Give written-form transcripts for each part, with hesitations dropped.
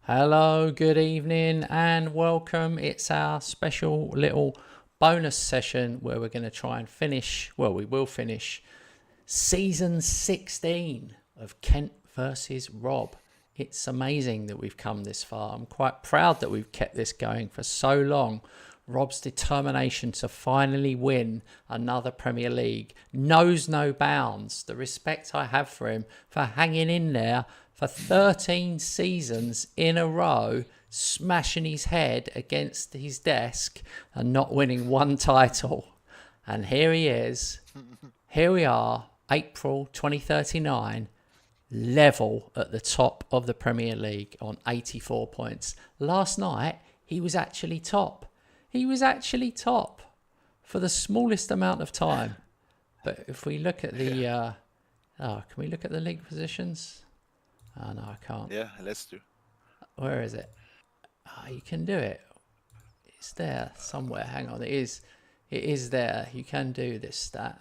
Hello, good evening, and welcome. It's our special little bonus session where we're going to try and finish, well, we will finish season 16 of Kent versus Rob. It's amazing that we've come this far. I'm quite proud that we've kept this going for so long. Rob's determination to finally win another Premier League knows no bounds. The respect I have for him for hanging in there for 13 seasons in a row, smashing his head against his desk and not winning one title. And here he is. Here we are, April 2039, level at the top of the Premier League on 84 points. Last night, he was actually top. He was actually top for the smallest amount of time. But if we look at the... can we look at the league positions? Oh, no, I can't. Yeah, let's do. Where is it? Oh, you can do it. It's there somewhere. Hang on. It is there. You can do this stat.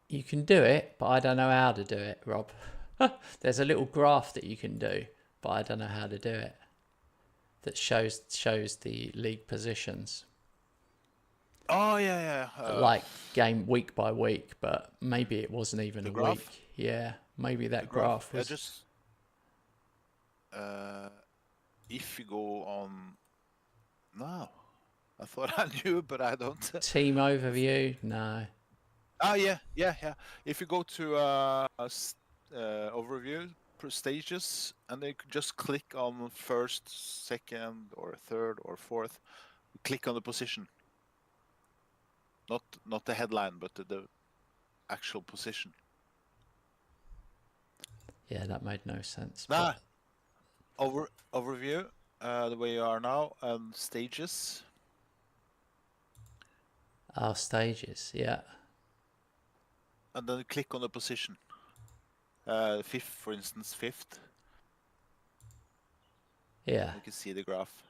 You can do it, but I don't know how to do it, Rob. There's a little graph that you can do, but I don't know how to do it. That shows the league positions. Oh yeah. Like game week by week, but maybe it wasn't even a graph? week. Yeah, maybe that graph was. Yeah, just if you go on. No, I thought I knew, but I don't. Team overview? No. Oh yeah. If you go to overview stages, and then you can just click on first, second, or third, or fourth. Click on the position. Not the headline, but the actual position. Yeah, that made no sense. Nah. Overview, the way you are now, and stages. Our stages, yeah. And then click on the position. Fifth, for instance, fifth. Yeah. You can see the graph.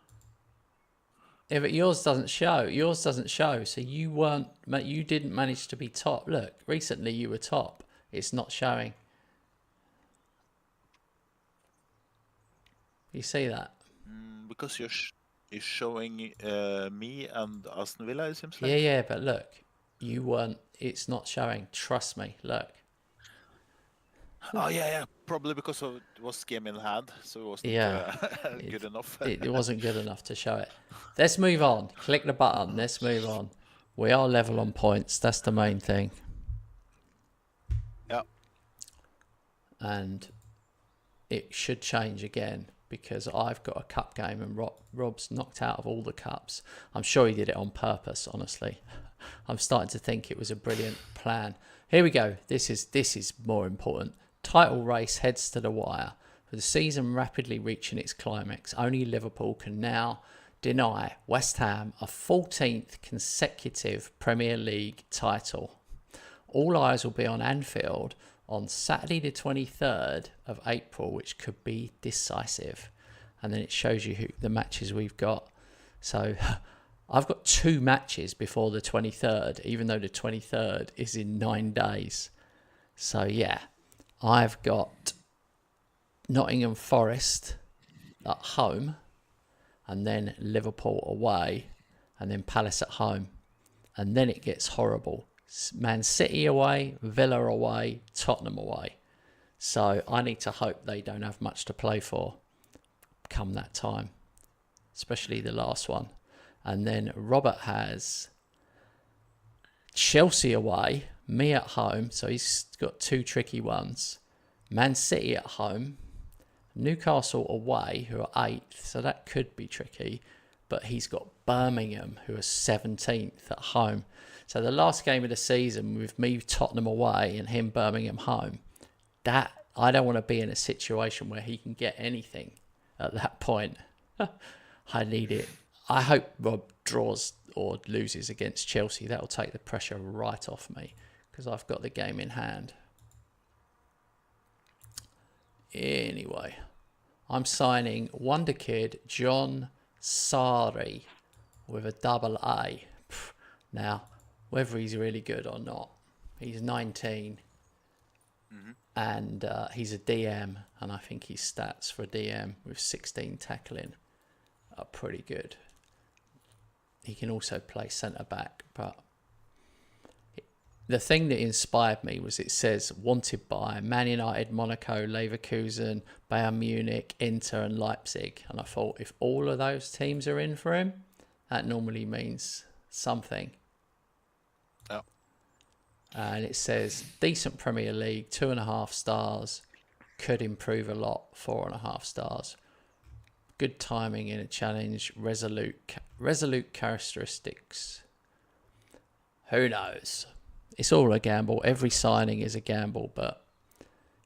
Yeah, but yours doesn't show. Yours doesn't show. So you didn't manage to be top. Look, recently you were top. It's not showing. You see that? Because you're showing me and Aston Villa, it seems like. Yeah, but look, you weren't. It's not showing. Trust me. Look. Oh yeah. Probably because it was game in hand, so it wasn't good enough. It wasn't good enough to show it. Let's move on. Click the button. Let's move on. We are level on points. That's the main thing. Yeah. And it should change again because I've got a cup game and Rob's knocked out of all the cups. I'm sure he did it on purpose, honestly. I'm starting to think it was a brilliant plan. Here we go. This is more important. Title race heads to the wire. With the season rapidly reaching its climax, only Liverpool can now deny West Ham a 14th consecutive Premier League title. All eyes will be on Anfield on Saturday the 23rd of April, which could be decisive. And then it shows you the matches we've got. So I've got 2 matches before the 23rd, even though the 23rd is in 9 days. So yeah, I've got Nottingham Forest at home, and then Liverpool away, and then Palace at home. And then it gets horrible. Man City away, Villa away, Tottenham away. So I need to hope they don't have much to play for come that time, especially the last one. And then Robert has Chelsea away, me at home, so he's got 2 tricky ones. Man City at home, Newcastle away, who are 8th, so that could be tricky. But he's got Birmingham, who are 17th at home. So the last game of the season with me Tottenham away and him Birmingham home, that I don't want to be in a situation where he can get anything at that point. I need it. I hope Rob draws or loses against Chelsea. That'll take the pressure right off me because I've got the game in hand. Anyway, I'm signing Wonder Kid John Sari with a double A. Now, whether he's really good or not, he's 19. and he's a DM, and I think his stats for a DM with 16 tackling are pretty good. He can also play centre back, but the thing that inspired me was it says wanted by Man United, Monaco, Leverkusen, Bayern Munich, Inter and Leipzig. And I thought if all of those teams are in for him, that normally means something. Yeah. And it says decent Premier League, 2.5 stars, could improve a lot, 4.5 stars. Good timing in a challenge, resolute characteristics. Who knows? It's all a gamble. Every signing is a gamble, but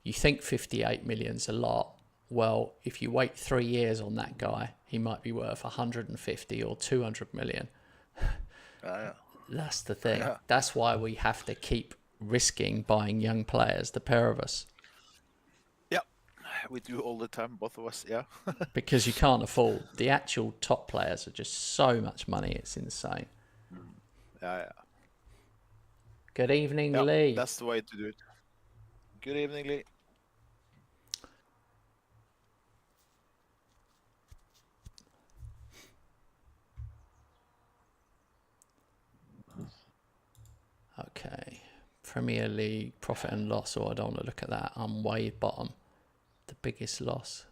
you think 58 million's a lot. Well, if you wait 3 years on that guy, he might be worth 150 or 200 million. Yeah. That's the thing. Yeah. That's why we have to keep risking buying young players, the pair of us. Yeah, we do all the time, both of us. Yeah. Because you can't afford. The actual top players are just so much money. It's insane. Yeah. Good evening, Yeah, Lee. that's the way to do it. Good evening, Lee. Okay. Premier League, profit and loss. Oh, I don't want to look at that. I'm way bottom. The biggest loss.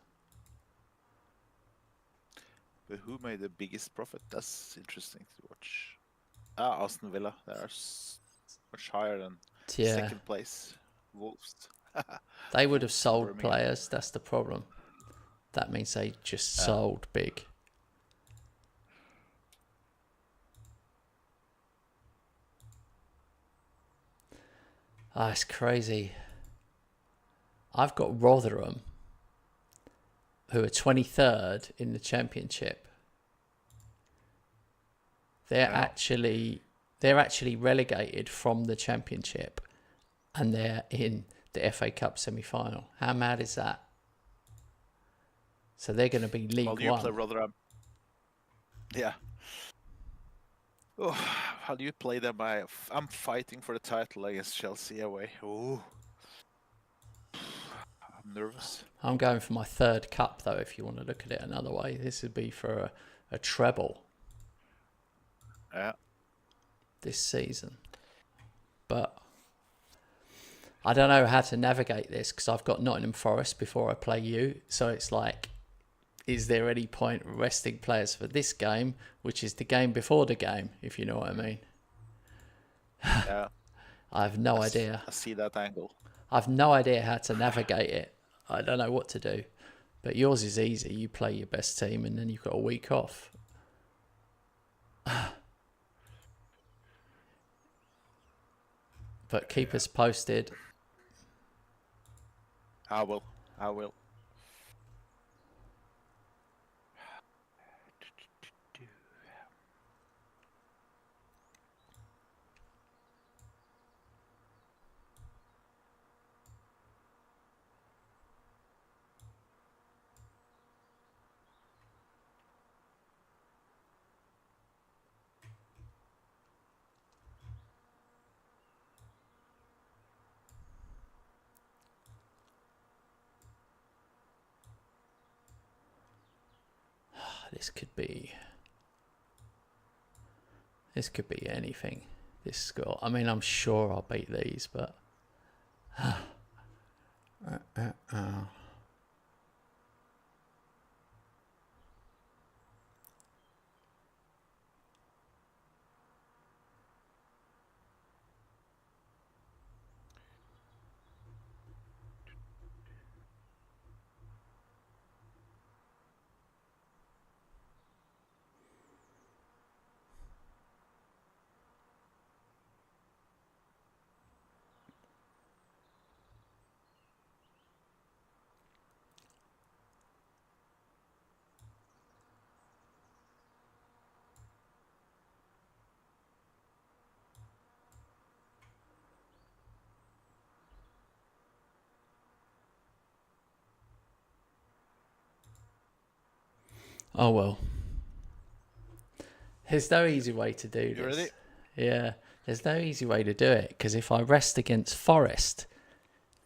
But who made the biggest profit? That's interesting to watch. Aston Villa. They are much higher than second place. Wolves. They would have sold Birmingham. players. That's the problem. That means they just sold big. Ah, it's crazy. I've got Rotherham, who are 23rd in the Championship. They're actually relegated from the Championship, and they're in the FA Cup semi-final. How mad is that? So they're going to be League Well, you One. play Rotherham. Yeah. Oh, how do you play them? I'm fighting for the title against Chelsea away. Oh, I'm nervous. I'm going for my third cup, though, if you want to look at it another way. This would be for a treble. Yeah. This season. But I don't know how to navigate this because I've got Nottingham Forest before I play you. So it's like, is there any point resting players for this game, which is the game before the game, if you know what I mean? Yeah. I have no idea. I see that angle. I've no idea how to navigate it. I don't know what to do. But yours is easy. You play your best team and then you've got a week off. But keep us posted. I will. This could be anything. This score. I mean, I'm sure I'll beat these, but oh well. There's no easy way to do this. You ready? Yeah, there's no easy way to do it because if I rest against Forest,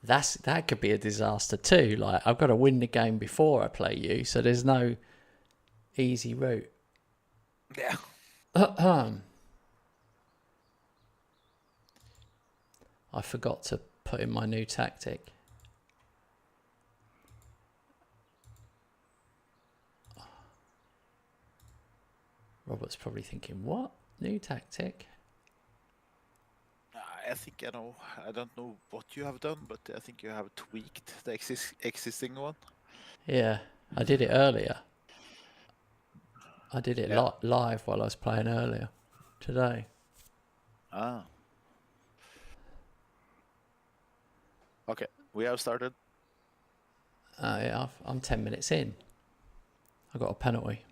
that could be a disaster too. Like, I've got to win the game before I play you, so there's no easy route. Yeah. I forgot to put in my new tactic. Robert's probably thinking, what? New tactic? I think I know. I don't know what you have done, but I think you have tweaked the existing one. Yeah, I did it earlier. I did it live while I was playing earlier today. Ah. Okay, we have started. Yeah, I'm 10 minutes in. I got a penalty.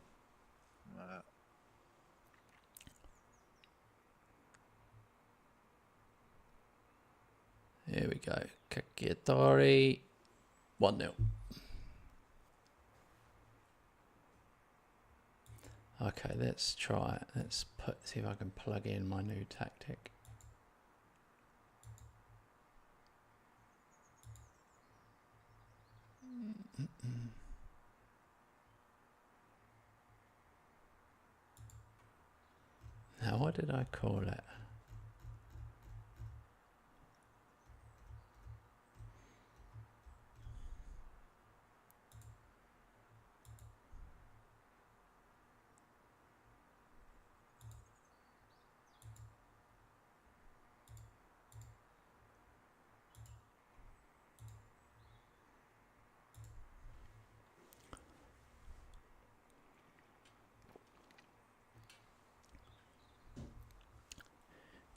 Here we go. Kakiatori. 1-0. Okay, let's try it. Let's see if I can plug in my new tactic. Now, what did I call it?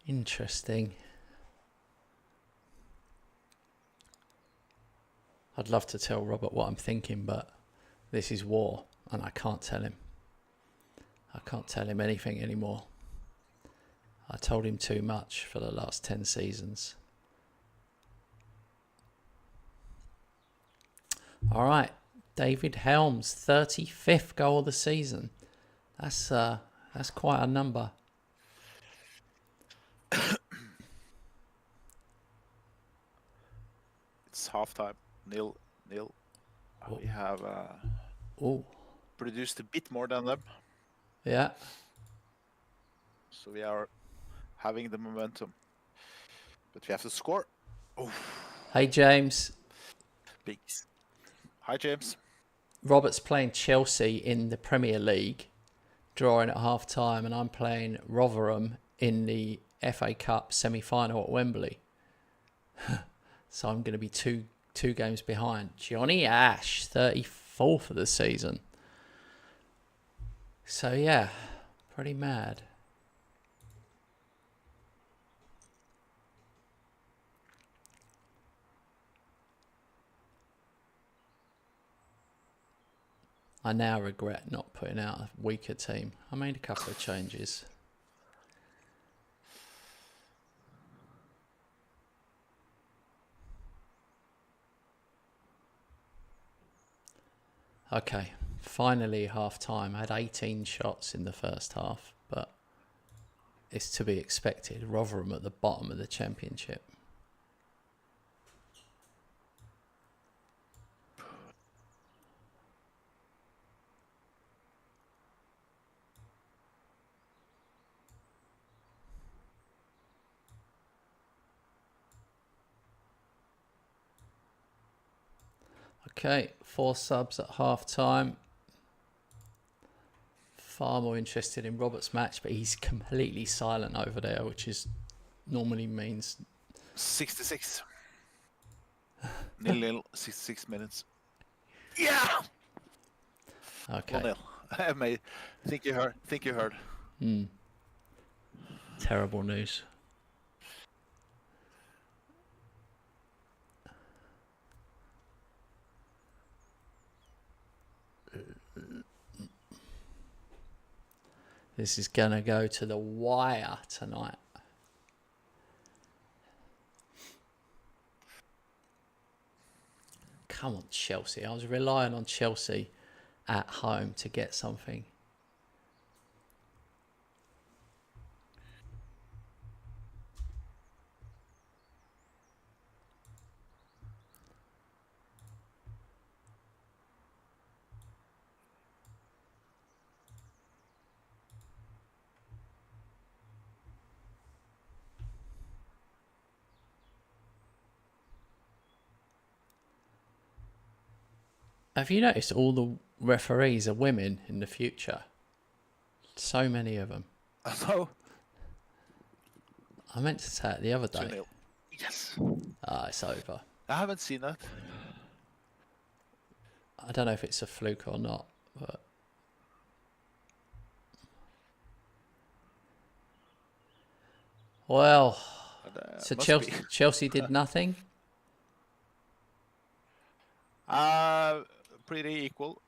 Interesting. I'd love to tell Robert what I'm thinking, but this is war, and I can't tell him. I can't tell him anything anymore. I told him too much for the last 10 seasons. All right, David Helms, 35th goal of the season. That's quite a number. It's halftime. 0-0. We have produced a bit more than them. Yeah. So we are having the momentum. But we have to score. Oh. Hey, James. Big. Hi, James. Robert's playing Chelsea in the Premier League, drawing at half time, and I'm playing Rotherham in the FA Cup semi-final at Wembley. So I'm going to be two games behind. Johnny Ash, 34th of the season. So yeah, pretty mad. I now regret not putting out a weaker team. I made a couple of changes. Okay, finally half time. I had 18 shots in the first half, but it's to be expected. Rotherham at the bottom of the Championship. Okay, 4 subs at half time. Far more interested in Robert's match, but he's completely silent over there, which is normally means 66. 0-0, 66 minutes. Yeah. Okay. 1-0. I think you heard. Terrible news. This is going to go to the wire tonight. Come on, Chelsea. I was relying on Chelsea at home to get something. Have you noticed all the referees are women in the future? So many of them. No. I meant to say it the other day. 2-0. Yes. It's over. I haven't seen that. I don't know if it's a fluke or not, but well, so Chelsea did nothing. Pretty equal.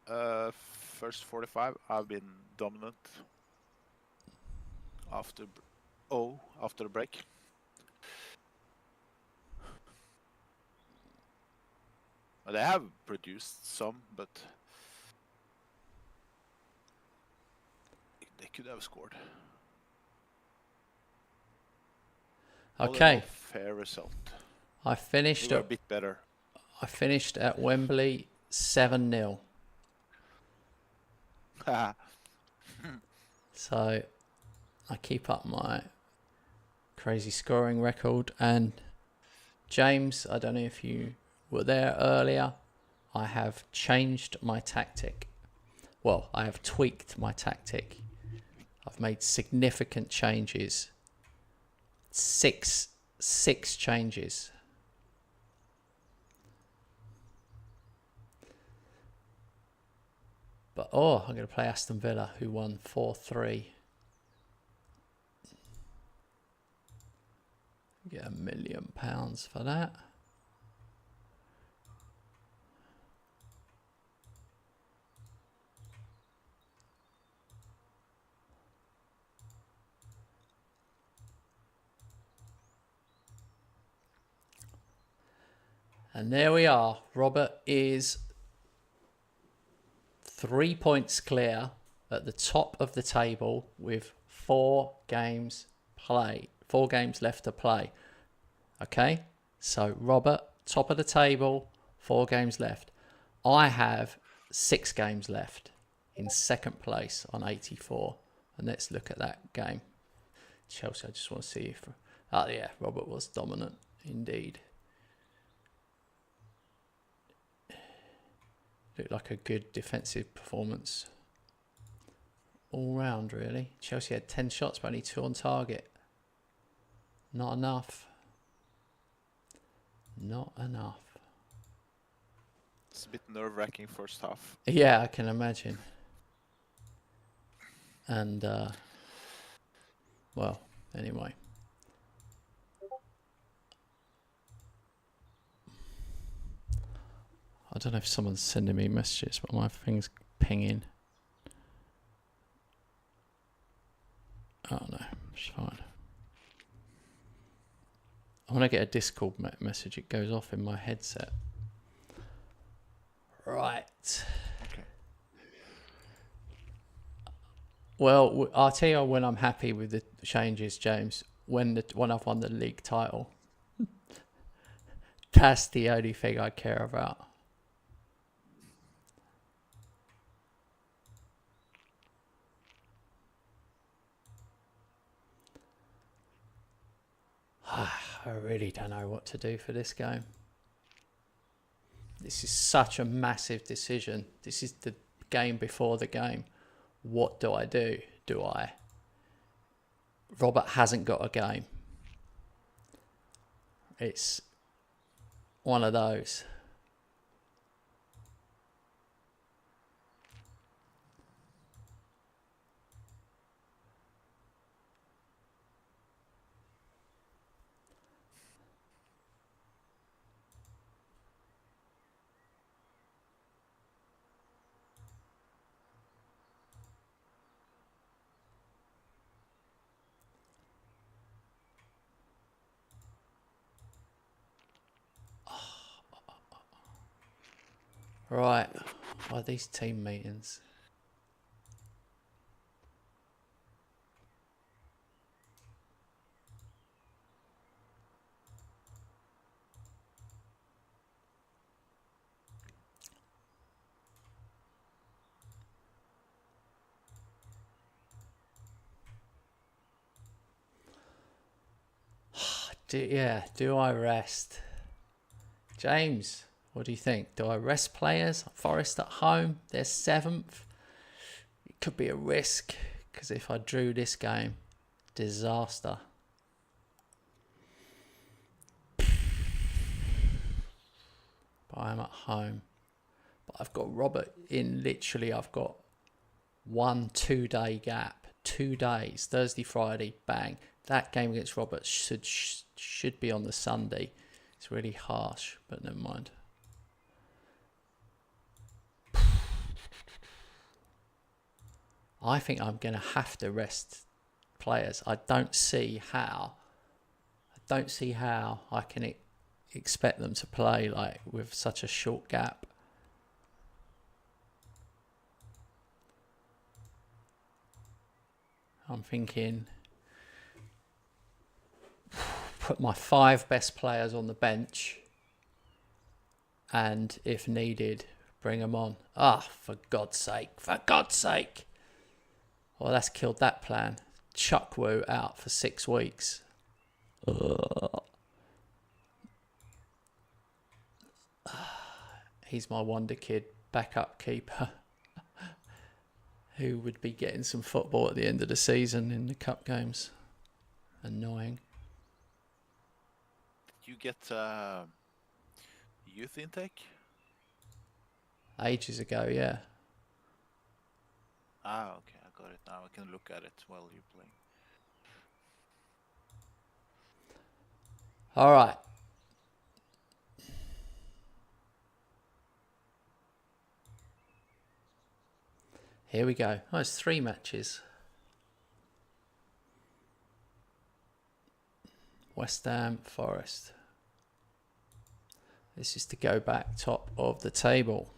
First 45, I've been dominant. After the break. They have produced some, but they could have scored. Okay. Fair result. I finished a bit better. I finished at Wembley 7-0. So I keep up my crazy scoring record. And James, I don't know if you were there earlier, I have changed my tactic. Well, I have tweaked my tactic. I've made significant changes. Six changes. But I'm going to play Aston Villa, who won 4-3. Get £1 million for that. And there we are. Robert is 3 points clear at the top of the table with 4 games left to play. Okay, so Robert, top of the table, 4 games left. I have 6 games left in second place on 84. And let's look at that game. Chelsea, I just want to see if... Oh yeah, Robert was dominant indeed. Looked like a good defensive performance all round, really. Chelsea had 10 shots, but only 2 on target. Not enough. Not enough. It's a bit nerve-wracking first half. Yeah, I can imagine. And, well, anyway. I don't know if someone's sending me messages, but my thing's pinging. Oh no, it's fine. When I get a Discord message, it goes off in my headset. Right. Okay. Well, I'll tell you when I'm happy with the changes, James. When I've won the league title. That's the only thing I care about. I really don't know what to do for this game. This is such a massive decision. This is the game before the game. What do I do? Robert hasn't got a game. It's one of those. Right. What are these team meetings? Do I rest? James, What do you think? Do I rest players? Forest at home, they're 7th. It could be a risk, because if I drew this game, disaster. But I'm at home. But I've got Robert in, literally I've got 1-2 day gap. 2 days, Thursday, Friday, bang. That game against Robert should be on the Sunday. It's really harsh, but never mind. I think I'm going to have to rest players. I don't see how I can expect them to play like with such a short gap. I'm thinking put my 5 best players on the bench, and if needed, bring them on. For God's sake. Well, that's killed that plan. Chukwoo out for 6 weeks. He's my wonder kid backup keeper who would be getting some football at the end of the season in the cup games. Annoying. Did you get youth intake? Ages ago, yeah. Okay, I got it now. I can look at it while you play. All right. Here we go. Oh, it's 3 matches. West Ham, Forest. This is to go back top of the table.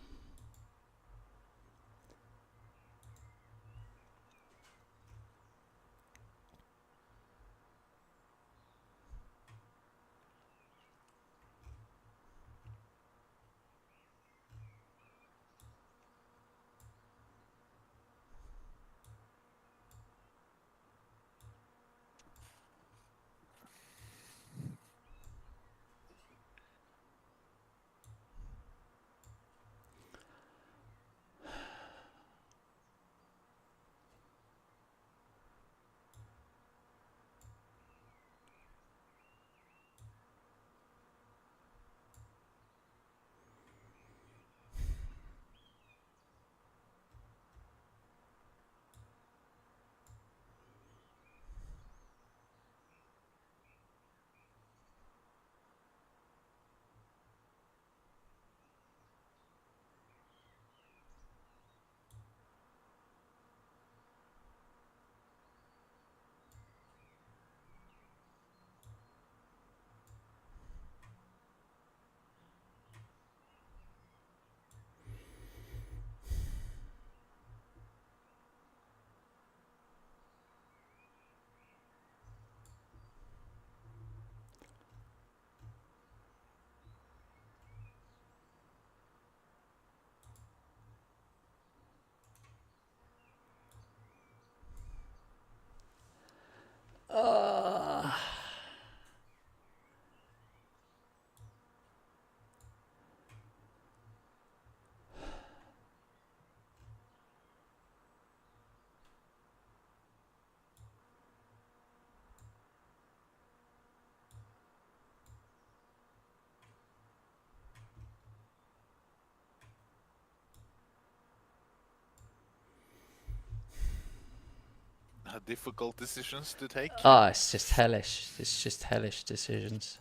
Difficult decisions to take. It's just hellish. It's just hellish decisions.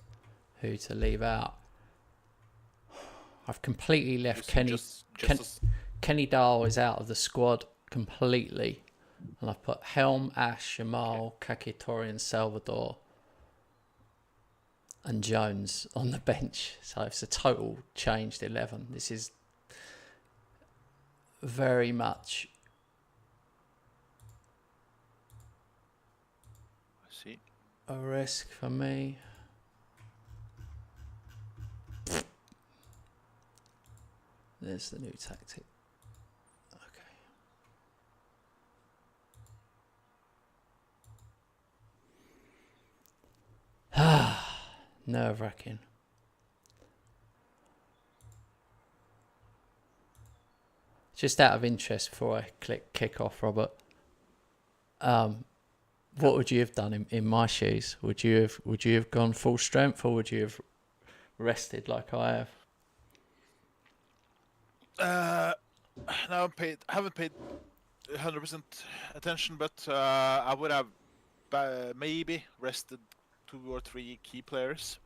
Who to leave out. I've completely left Kenny Dahl is out of the squad completely. And I've put Helm, Ash, Jamal, Kakitori and Salvador and Jones on the bench. So it's a total changed 11. This is very much a risk for me. There's the new tactic. Okay. Nerve-wracking. Just out of interest, before I click kick off, Robert, what would you have done in my shoes? Would you have gone full strength, or would you have rested like I have? Now haven't paid 100% attention, but I would have maybe rested 2 or 3 key players.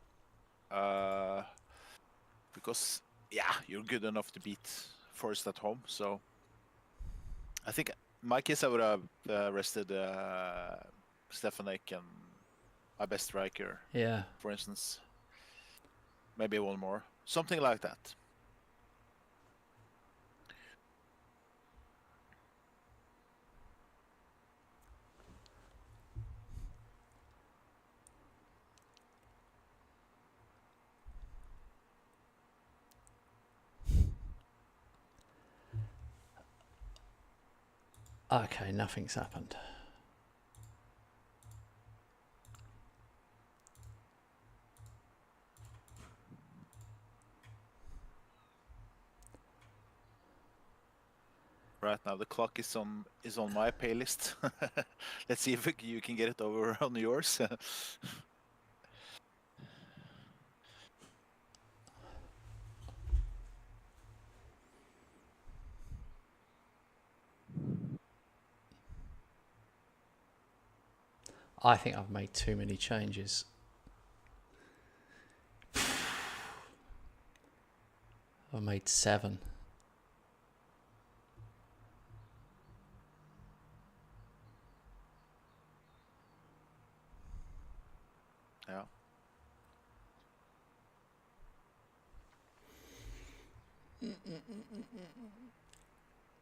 Because you're good enough to beat Forest at home. So I think in my case I would have rested Stefanik and my best striker. Yeah. For instance, maybe one more, something like that. Okay, nothing's happened. Right now the clock is on my playlist. Let's see if you can get it over on yours. I think I've made too many changes. I've made 7. Yeah.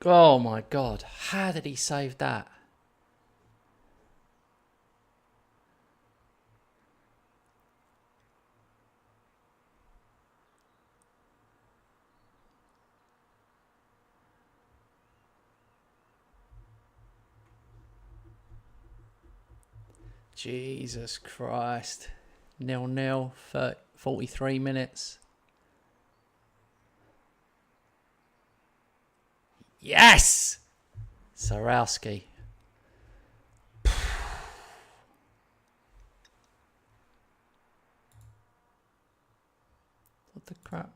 Oh my God, how did he save that? Jesus Christ. 0-0 for 43 minutes. Yes! Sarowski. What the crap?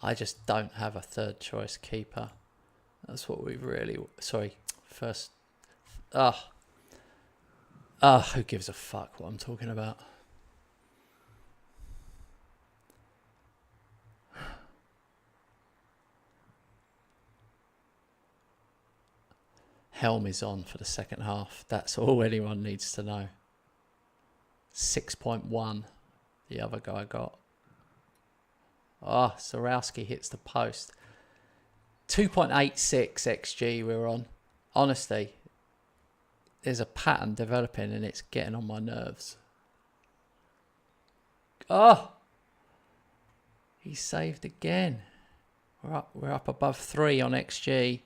I just don't have a third choice keeper. That's what we really... Sorry, first... who gives a fuck what I'm talking about? Helm is on for the second half. That's all anyone needs to know. 6.1 the other guy got. Sarowski hits the post. 2.86 XG we're on. Honestly, there's a pattern developing and it's getting on my nerves. He saved again. We're up above 3 on XG.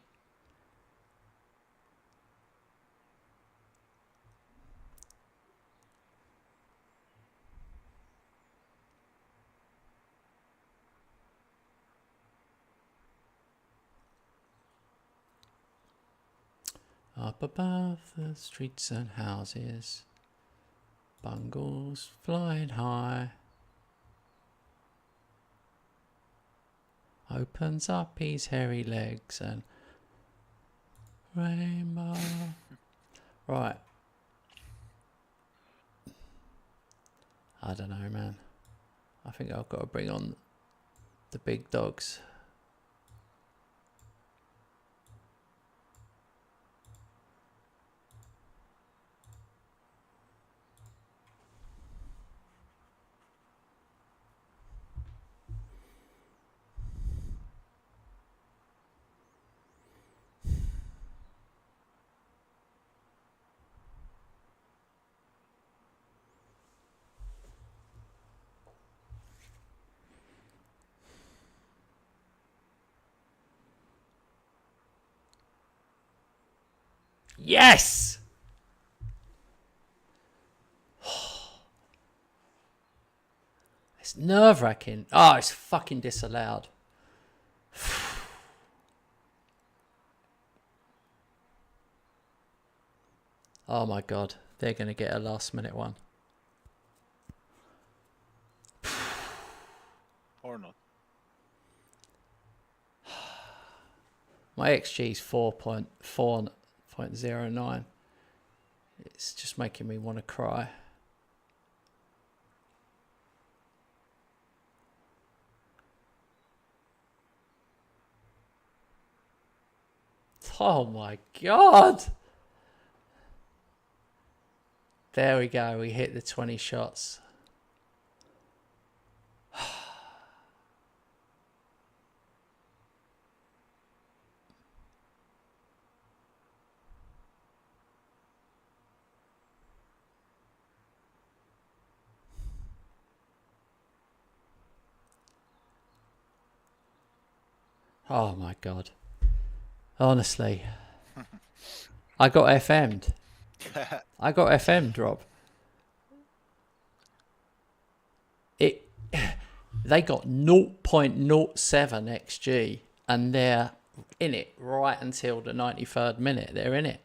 Up above the streets and houses, bungles flying high. Opens up his hairy legs and rainbow. Right. I don't know, man. I think I've got to bring on the big dogs. Yes! It's nerve-wracking. Oh, it's fucking disallowed. Oh my god. They're going to get a last-minute one. Or not. My XG is 4.09. It's just making me want to cry. Oh my god. There we go. We hit the 20 shots. Oh my god. Honestly. I got FM'd. I got FM'd, Rob. They got 0.07 XG and they're in it right until the 93rd minute. They're in it.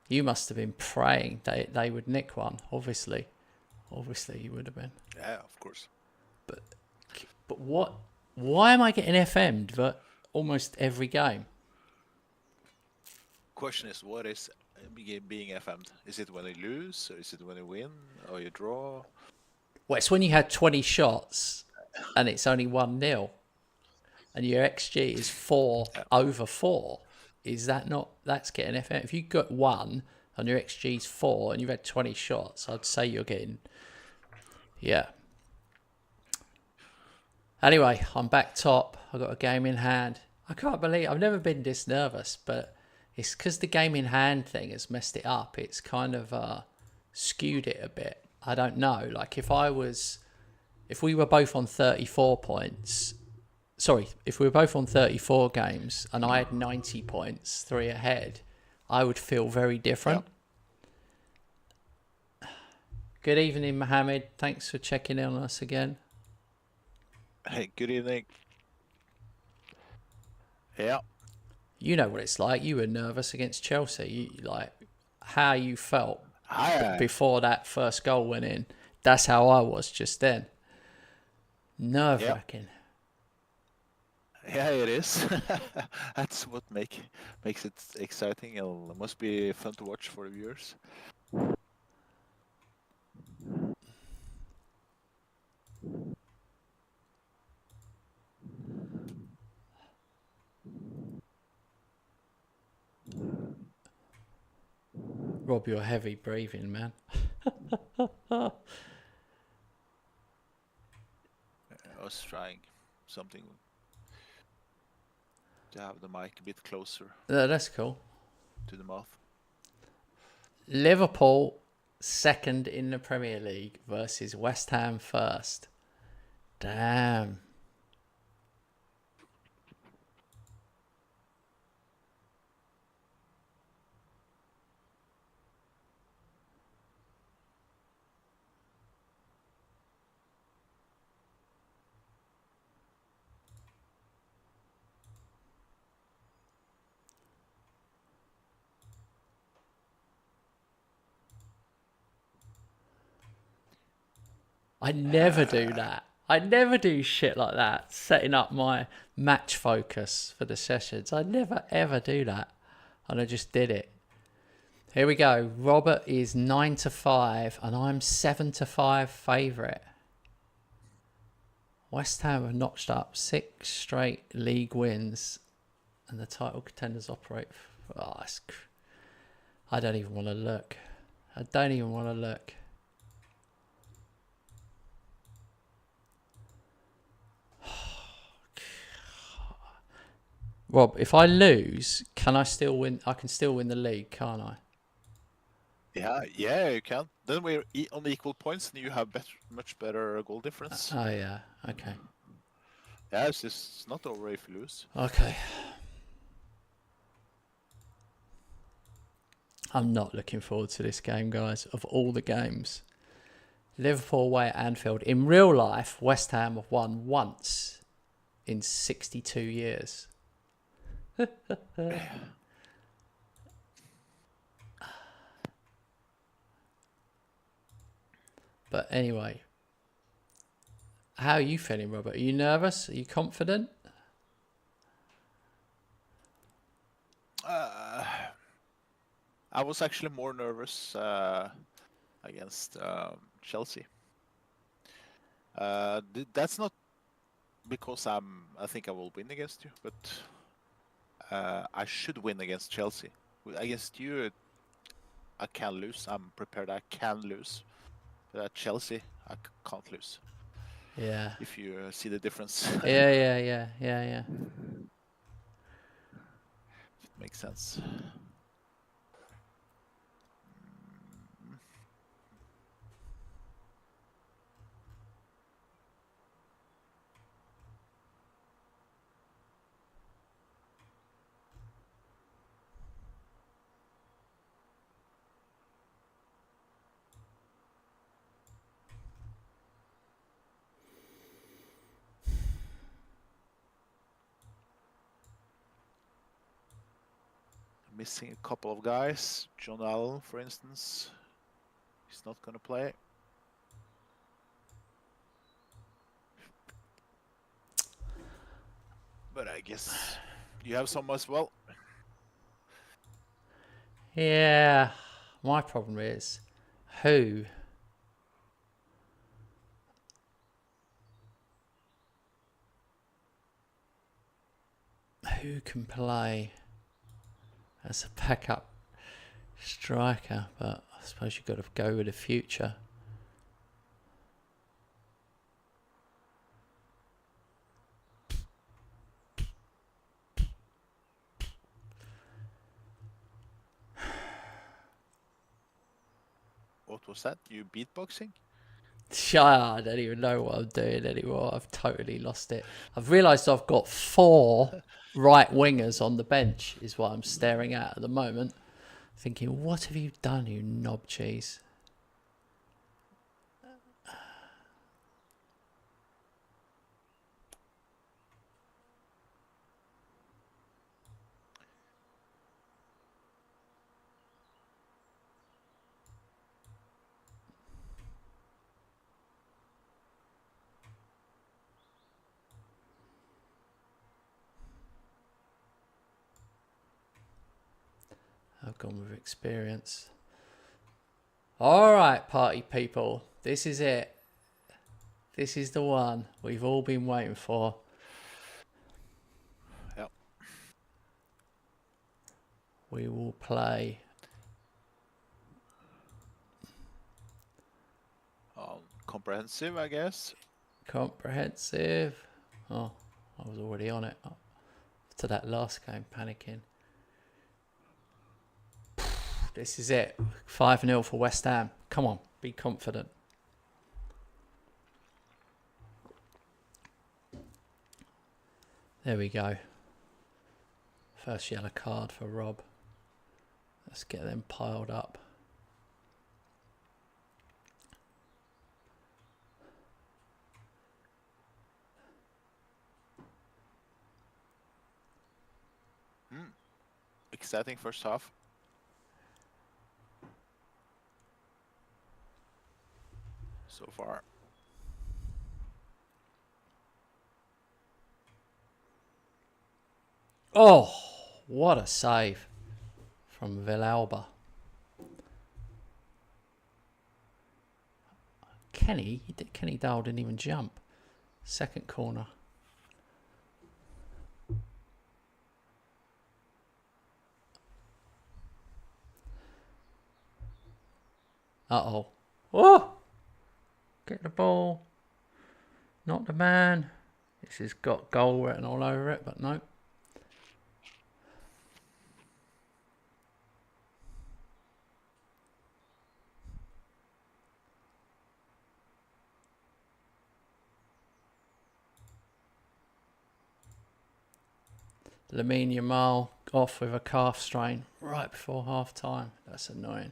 You must have been praying they would nick one, obviously. Obviously you would have been. Yeah, of course. But what? Why am I getting FM'd for almost every game? Question is, what is being FM'd? Is it when you lose, or is it when you win, or you draw? Well, it's when you had 20 shots and it's only 1-0 and your XG is 4/4. Is that not? That's getting FM. If you got 1 and your XG is 4 and you've had 20 shots, I'd say you're getting. Yeah. Anyway, I'm back top. I've got a game in hand. I can't believe I've never been this nervous, but it's because the game in hand thing has messed it up. It's kind of skewed it a bit. I don't know. Like if we were both on 34 points, if we were both on 34 games and I had 90 points, 3 ahead, I would feel very different. Yep. Good evening, Mohammed. Thanks for checking in on us again. Hey, good evening. Yeah. You know what it's like. You were nervous against Chelsea. Like how you felt before that first goal went in. That's how I was just then. Nerve-wracking. Yep. Yeah, it is. That's what makes it exciting. It must be fun to watch for the viewers. Rob, you're heavy breathing, man. I was trying something to have the mic a bit closer. That's cool. To the mouth. Liverpool second in the Premier League versus West Ham first. Damn. I never do that. I never do shit like that. Setting up my match focus for the sessions. I never ever do that. And I just did it. Here we go. Robert is 9-5 and I'm 7-5 favourite. West Ham have notched up 6 straight league wins and the title contenders operate. I don't even want to look. I don't even want to look. Rob, if I lose, can I still win? I can still win the league, can't I? Yeah, you can. Then we're on equal points, and you have much better goal difference. Oh yeah, okay. Yeah, it's not over if you lose. Okay. I'm not looking forward to this game, guys. Of all the games, Liverpool away at Anfield. In real life, West Ham have won once in 62 years. But anyway, how are you feeling, Robert? Are you nervous? Are you confident? I was actually more nervous against Chelsea. That's not because I think I will win against you, but I should win against Chelsea. Against you, I can lose. I'm prepared. I can lose. But at Chelsea, I can't lose. Yeah. If you see the difference. Yeah. It makes sense. Missing a couple of guys. John Allen, for instance. He's not going to play. But I guess you have some as well. Yeah. My problem is who can play as a backup striker, but I suppose you've got to go with the future. What was that? You beatboxing? I don't even know what I'm doing anymore. I've totally lost it. I've realised I've got 4 right wingers on the bench, is what I'm staring at the moment. Thinking, what have you done, you knob cheese? I've gone with experience. All right, party people. This is it. This is the one we've all been waiting for. Yep. We will play. Comprehensive, I guess. Comprehensive. Oh, I was already on it. To that last game, panicking. This is it. 5-0 for West Ham. Come on, be confident. There we go. First yellow card for Rob. Let's get them piled up. Exciting first half. So far. Oh, what a save from Villalba. Kenny Dale didn't even jump. Second corner. Uh-oh. Oh! Get the ball. Not the man. This has got goal written all over it, but no. Lamine Yamal off with a calf strain right before half time. That's annoying.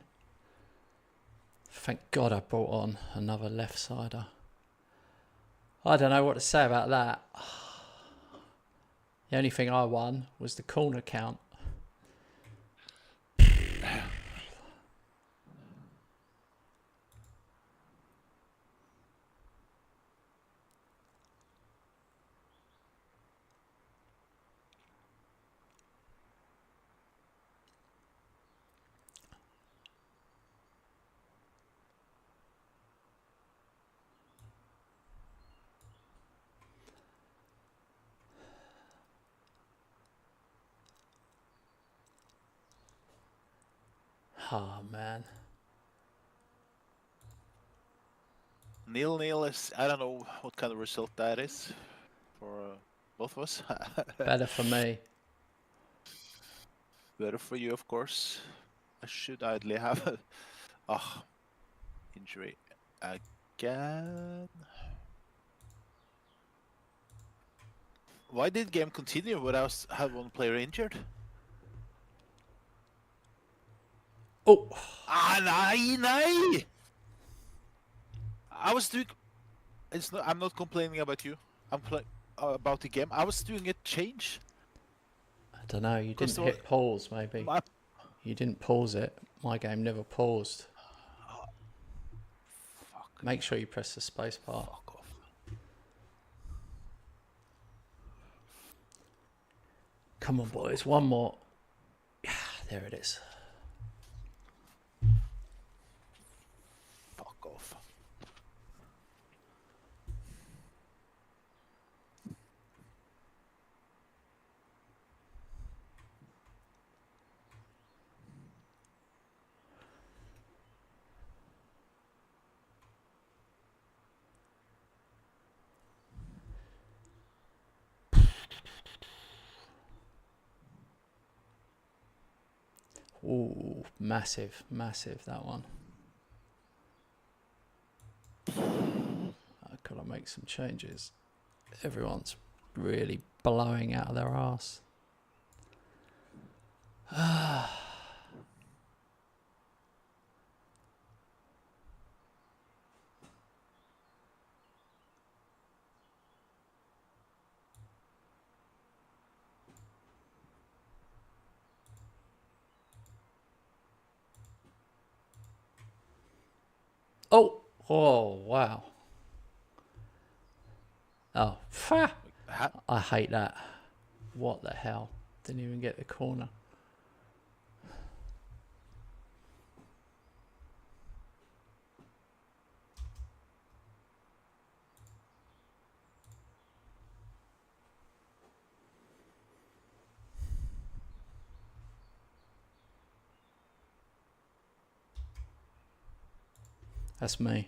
Thank God I brought on another left-sider. I don't know what to say about that. The only thing I won was the corner count. Oh, man. 0-0 is, I don't know what kind of result that is for both of us. Better for me. Better for you, of course. I should idly have a injury again. Why did game continue without have one player injured? Oh, Nej! I was doing. It's not. I'm not complaining about you. I'm about the game. I was doing a change. I don't know. You 'Cause didn't hit pause, maybe. My, You didn't pause it. My game never paused. fuck. Make sure you press the space bar. Fuck off. Come on, boys. One more. Yeah, there it is. Fuck off. Ooh, massive, massive, that one. I've got to make some changes. Everyone's really blowing out of their ass. Oh, wow. Oh, I hate that. What the hell? Didn't even get the corner. That's me.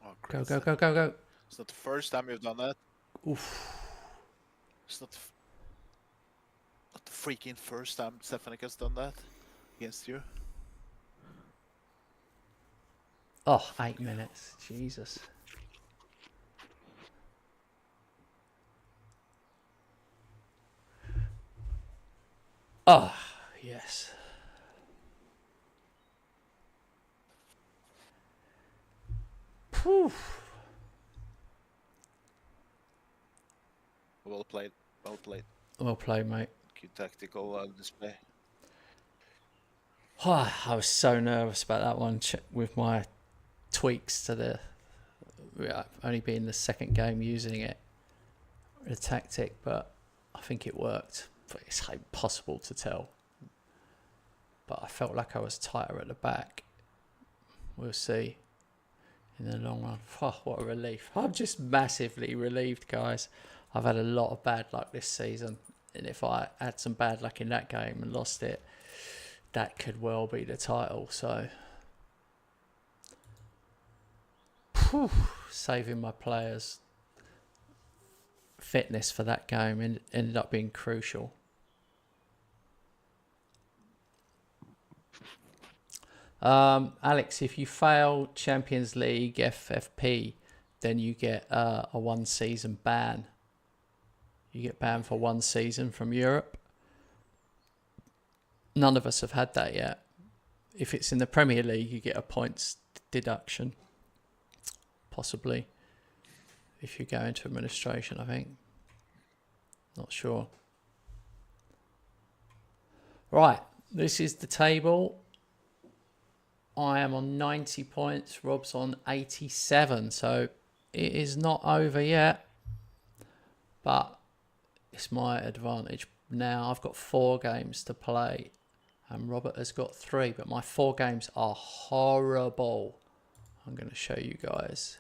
Oh, Go, Christ. go. It's not the first time you've done that. Oof. It's not the freaking first time Stefanik has done that against you. Oh, 8 minutes. Jesus. Oh, yes. Whew. Well played. Well played. Well played, mate. Good tactical display. Oh, I was so nervous about that one with my tweaks to the only being the second game using it, the tactic, but I think it worked. But it's impossible to tell. But I felt like I was tighter at the back. We'll see. in the long run. Oh, what a relief. I'm just massively relieved, guys. I've had a lot of bad luck this season. And if I had some bad luck in that game and lost it, that could well be the title. So, saving my players' fitness for that game ended up being crucial. Alex, if you fail Champions League FFP, then you get a 1 season ban. You get banned for 1 season from Europe. None of us have had that yet. If it's in the Premier League, you get a points deduction. Possibly. If you go into administration, I think. Not sure. Right, this is the table. I am on 90 points. Rob's on 87. So it is not over yet. But it's my advantage. Now I've got 4 games to play. And Robert has got 3. But my 4 games are horrible. I'm going to show you guys.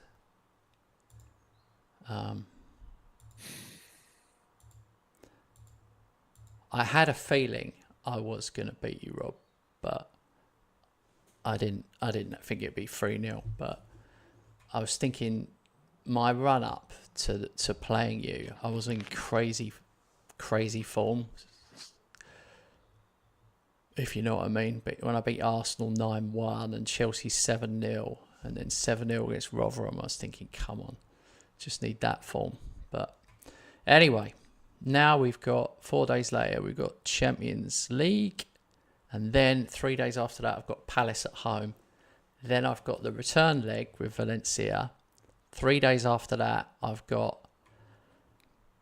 I had a feeling I was going to beat you, Rob. But I didn't think it'd be 3-0, but I was thinking my run up to playing you, I was in crazy form, if you know what I mean. But when I beat Arsenal 9-1 and Chelsea 7-0 and then 7-0 against Rotherham, I was thinking, come on, just need that form. But anyway, now we've got 4 days later, we've got Champions League. And then 3 days after that, I've got Palace at home. Then I've got the return leg with Valencia. 3 days after that, I've got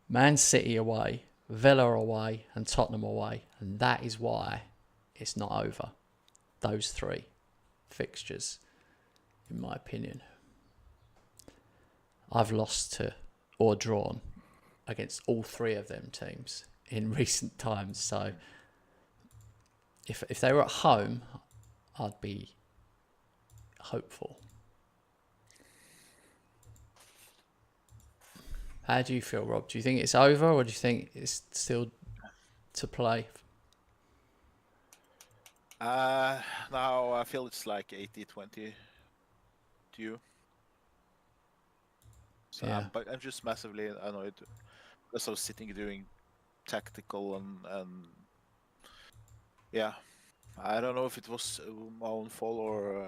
Man City away, Villa away, and Tottenham away. And that is why it's not over. Those 3 fixtures, in my opinion. I've lost to or drawn against all 3 of them teams in recent times. So if they were at home, I'd be hopeful. How do you feel, Rob? Do you think it's over, or do you think it's still to play? Now I feel it's like 80-20 to you. So Yeah. but I'm just massively annoyed because I was sitting doing tactical and yeah, I don't know if it was my own fault or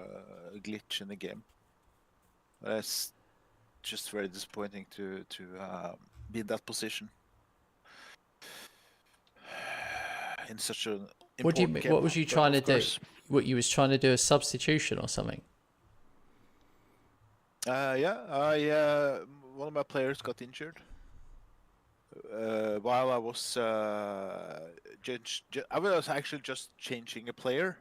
a glitch in the game. But it's just very disappointing to be in that position in such an important game. What was you But trying to of do? course, What you was trying to do a substitution or something? one of my players got injured while I was I was actually just changing a player,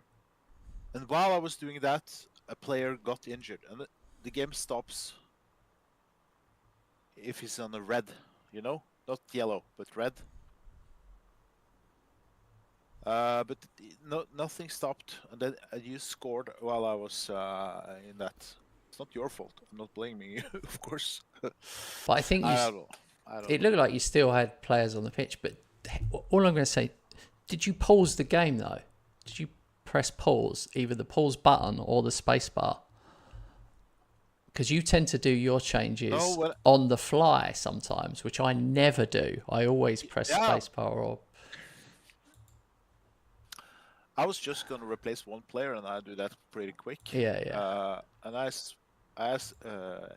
and while I was doing that, a player got injured, and the game stops if he's on a red, not yellow but red. But nothing stopped, and then you scored while I was in that. It's not your fault. I'm not blaming you, of course. But I think I don't know. it looked like you still had players on the pitch. But all I'm going to say, did you pause the game though? Did you press pause, either the pause button or the space bar? Because you tend to do your changes on the fly sometimes, which I never do. I always press space bar or... I was just going to replace one player, and I do that pretty quick. Yeah. And I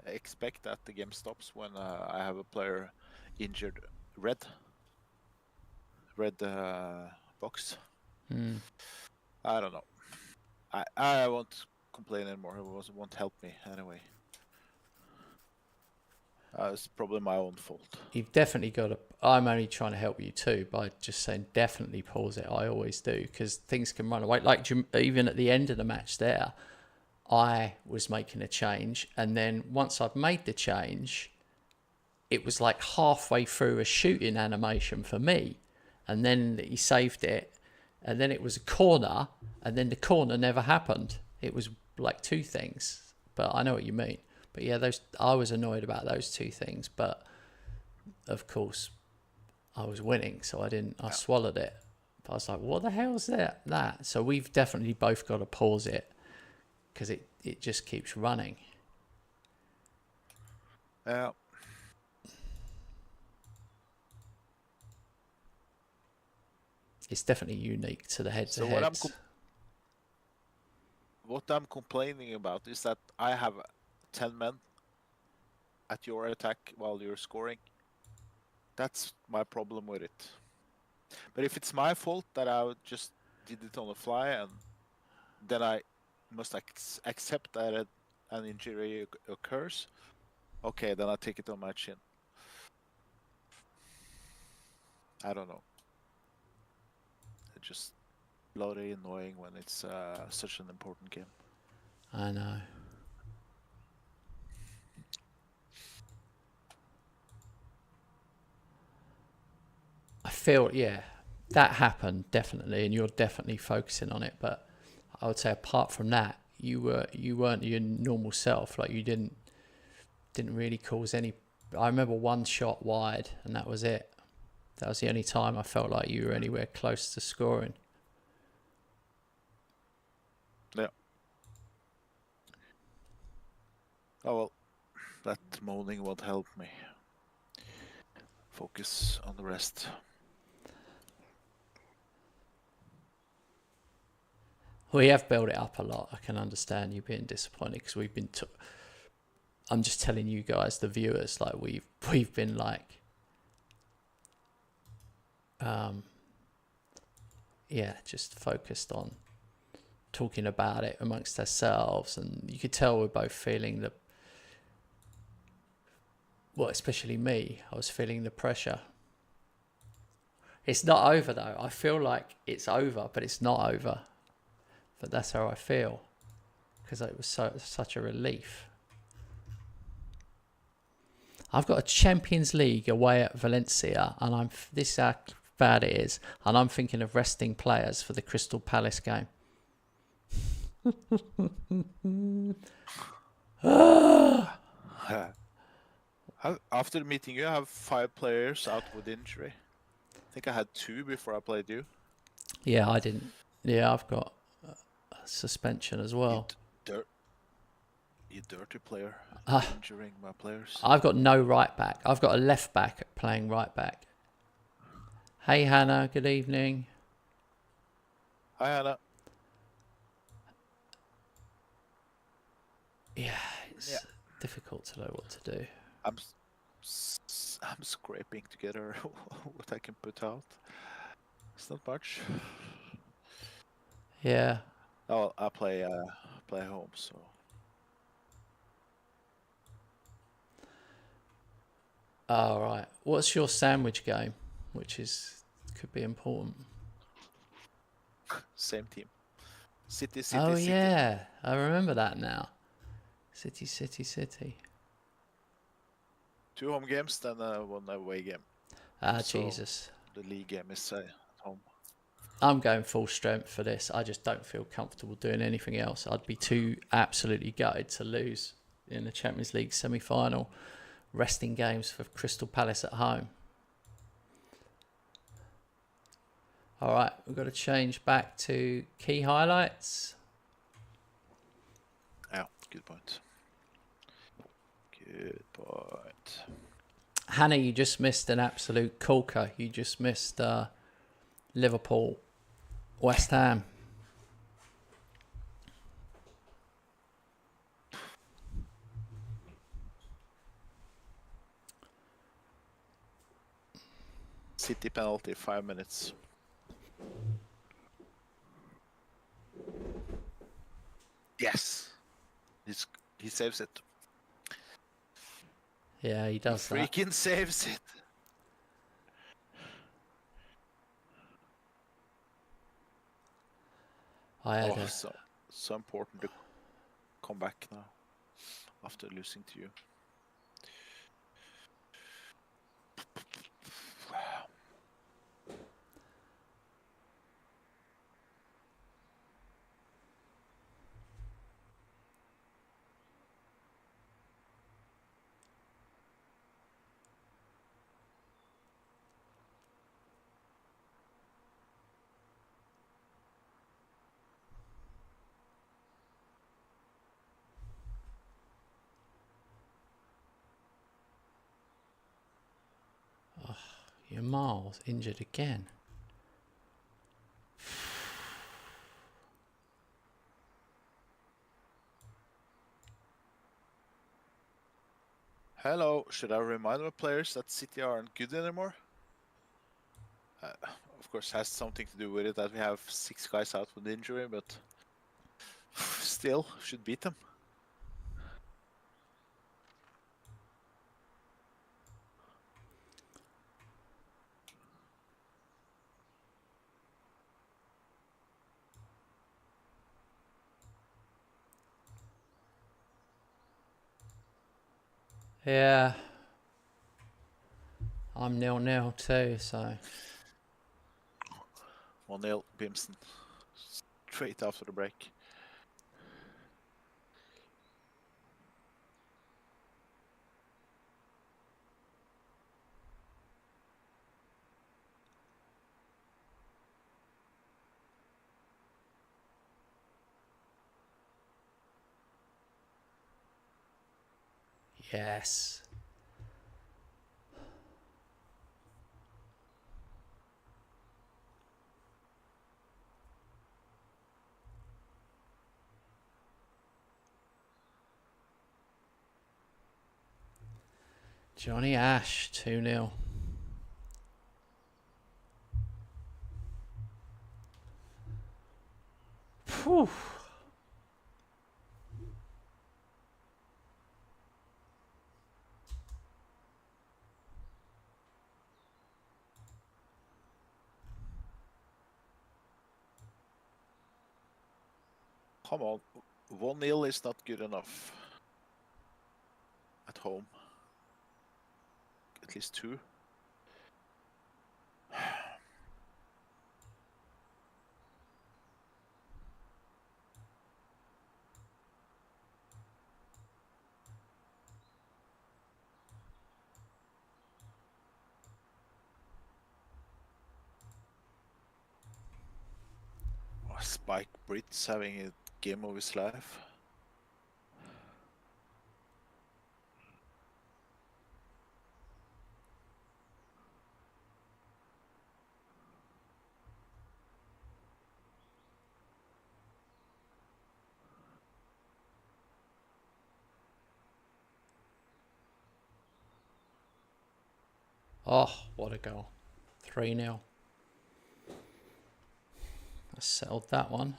expect that the game stops when I have a player injured. Red box. I don't know. I won't complain anymore. It won't help me anyway. It's probably my own fault. You've definitely got to... I'm only trying to help you too by just saying definitely pause it. I always do, because things can run away. Like even at the end of the match there, I was making a change, and then once I've made the change, it was like halfway through a shooting animation for me, and then he saved it, and then it was a corner, and then the corner never happened. It was like 2 things, but I know what you mean. But yeah, I was annoyed about those two things. But of course, I was winning, so I swallowed it. But I was like, what the hell's that? So we've definitely both got to pause it because it just keeps running. Yeah. It's definitely unique to the heads So of what heads. what I'm complaining about is that I have 10 men at your attack while you're scoring. That's my problem with it. But if it's my fault that I just did it on the fly, and then I must accept that an injury occurs, okay, then I take it on my chin. I don't know. It's just bloody annoying when it's such an important game. I know. I feel, yeah, that happened definitely, and you're definitely focusing on it. But I would say apart from that, you weren't your normal self. Like you didn't really cause any. I remember one shot wide, and that was it. That was the only time I felt like you were anywhere close to scoring. Yeah. Oh well, that moaning won't help me. Focus on the rest. We have built it up a lot. I can understand you being disappointed because we've been. I'm just telling you guys, the viewers, like we've been like, yeah, just focused on talking about it amongst ourselves, and you could tell we're both feeling the. Well, especially me, I was feeling the pressure. It's not over though. I feel like it's over, but it's not over. But that's how I feel because it was such a relief. I've got a Champions League away at Valencia, and this is how bad it is, and I'm thinking of resting players for the Crystal Palace game. After the meeting, you have 5 players out with injury. I think I had 2 before I played you. Yeah, I didn't. Yeah, I've got suspension as well. You dirty player. Injuring my players. I've got no right back. I've got a left back playing right back. Hey, Hannah. Good evening. Hi, Hannah. Yeah, it's difficult to know what to do. I'm scraping together what I can put out. It's not much. Yeah. Oh, I play home, so. All right. What's your sandwich game, which could be important? Same team. City. Oh yeah, I remember that now. City. 2 home games, then 1 away game. So Jesus. The league game is at home. I'm going full strength for this. I just don't feel comfortable doing anything else. I'd be too absolutely gutted to lose in the Champions League semi-final. Resting games for Crystal Palace at home. All right, we've got to change back to key highlights. Yeah, good point. Good point. Hannah, you just missed an absolute corker. You just missed Liverpool, West Ham. City penalty, 5 minutes. Yes. He saves it. Yeah, he does that. Freaking saves it. So important to come back now after losing to you. Jamal's injured again. Hello, should I remind my players that City aren't good anymore? Of course, has something to do with it that we have 6 guys out with injury, but still should beat them. Yeah. I'm 0-0 too, so 1-0 Bimson. Straight after the break. yes. Johnny Ash, 2-0. Whew. Come on, 1-0 is not good enough. At home. At least 2. Spike Brits having a game of his life. Oh, what a goal. 3-0. I settled that one.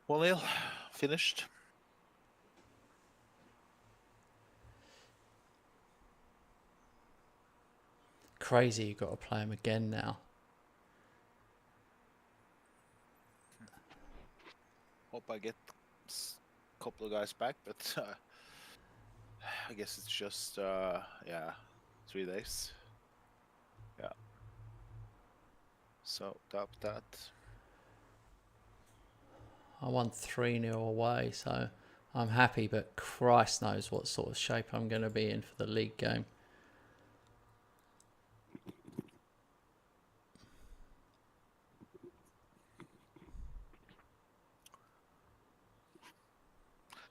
One 0 finished. Crazy you got to play him again now. Hope I get a couple of guys back, but I guess it's just yeah, 3 days. Yeah. So that. I won 3-0 away, so I'm happy, but Christ knows what sort of shape I'm going to be in for the league game.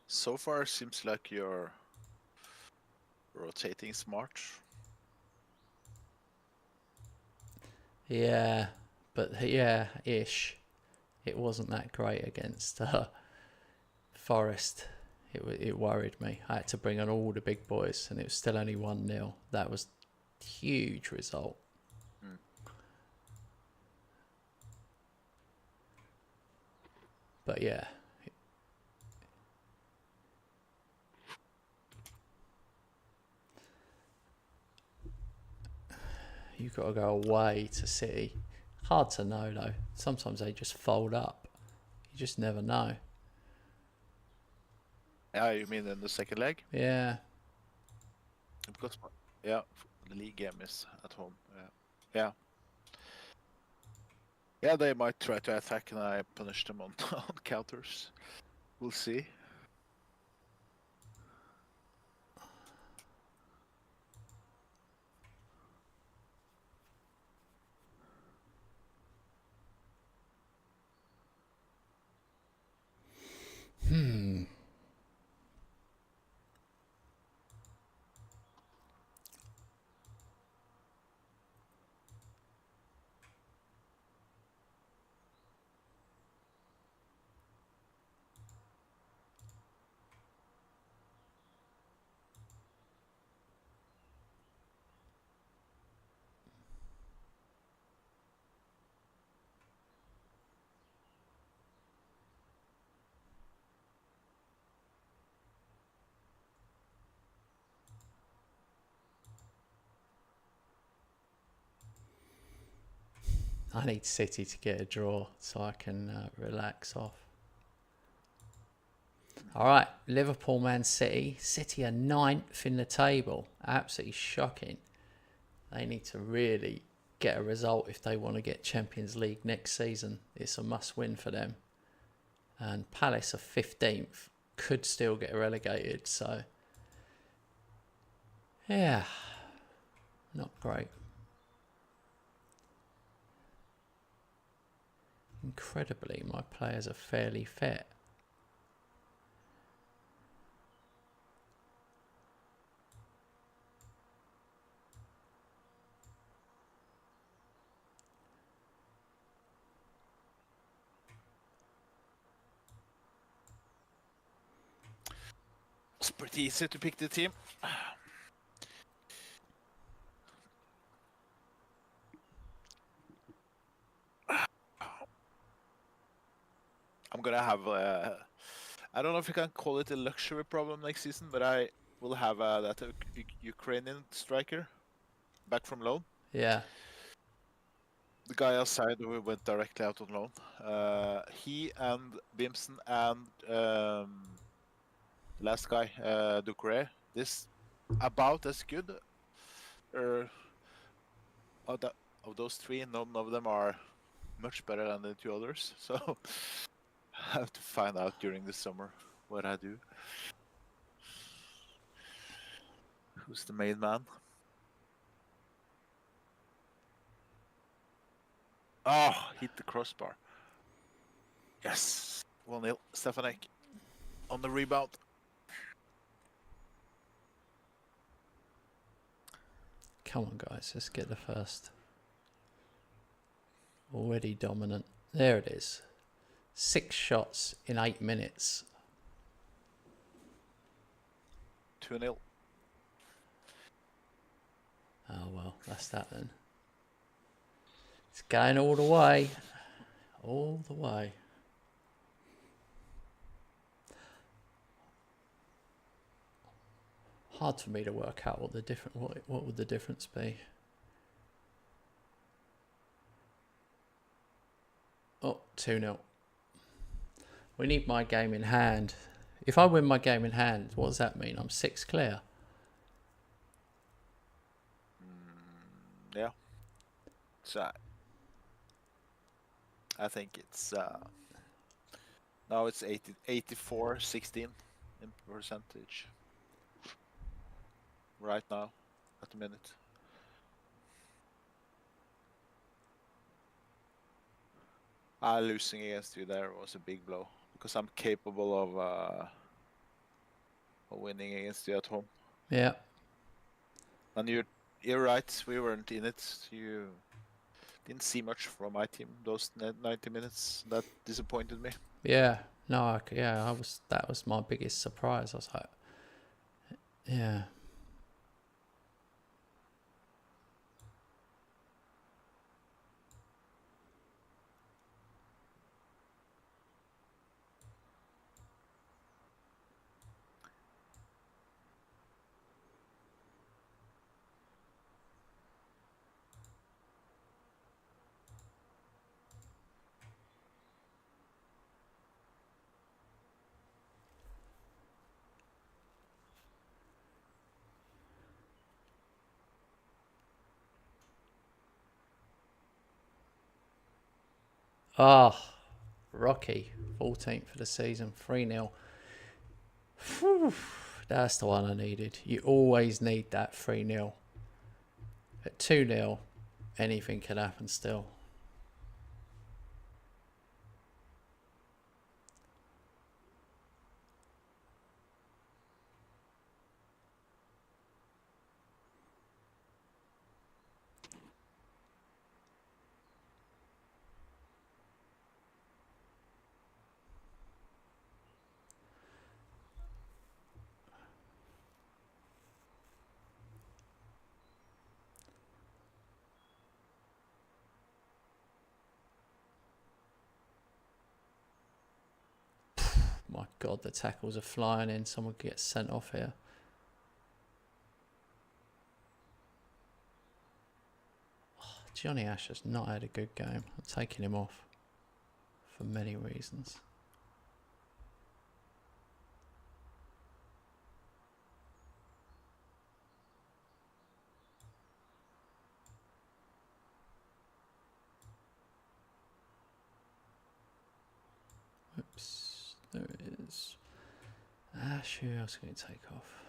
So far, seems like you're rotating smart. Yeah, but yeah, ish. It wasn't that great against Forest. It worried me. I had to bring on all the big boys, and it was still only 1-0. That was a huge result. Mm. But yeah. You've got to go away to City. Hard to know though. Sometimes they just fold up. You just never know. Yeah, you mean in the second leg? Yeah. Because yeah, the league game is at home. Yeah. Yeah, they might try to attack and I punish them on, on counters. We'll see. I need City to get a draw so I can relax off. All right, Liverpool, Man City. City are 9th in the table. Absolutely shocking. They need to really get a result if they want to get Champions League next season. It's a must-win for them. And Palace are 15th. Could still get relegated, so... yeah, not great. Incredibly, my players are fairly fit. It's pretty easy to pick the team. I'm gonna have I don't know if you can call it a luxury problem next season, but I will have that Ukrainian striker back from loan. Yeah. The guy outside who went directly out on loan. He and Bimson and the last guy, Ducre, this about as good. Of those three, none of them are much better than the two others. So I have to find out during the summer what I do. Who's the main man? Oh, hit the crossbar. Yes. 1-0. Stefanek on the rebound. Come on, guys. Let's get the first. Already dominant. There it is. 6 shots in 8 minutes. 2-0. Oh, well, that's that then. It's going all the way. All the way. Hard for me to work out what would the difference be. Oh, 2-0. We need my game in hand. If I win my game in hand, what does that mean? I'm 6 clear. Yeah. So I think it's now it's 84-16 in percentage right now at the minute. Losing against you there was a big blow because I'm capable of winning against you at home. Yeah. And you're right, we weren't in it. You didn't see much from my team those 90 minutes. That disappointed me. Yeah. No, that was my biggest surprise. I was like, yeah. Oh, Rocky, 14th for the season, 3-0. That's the one I needed. You always need that 3-0. At 2-0, anything can happen still. My God, the tackles are flying in. Someone gets sent off here. Oh, Johnny Ash has not had a good game. I'm taking him off for many reasons. Oops, there it is. Ash, who else can we take off?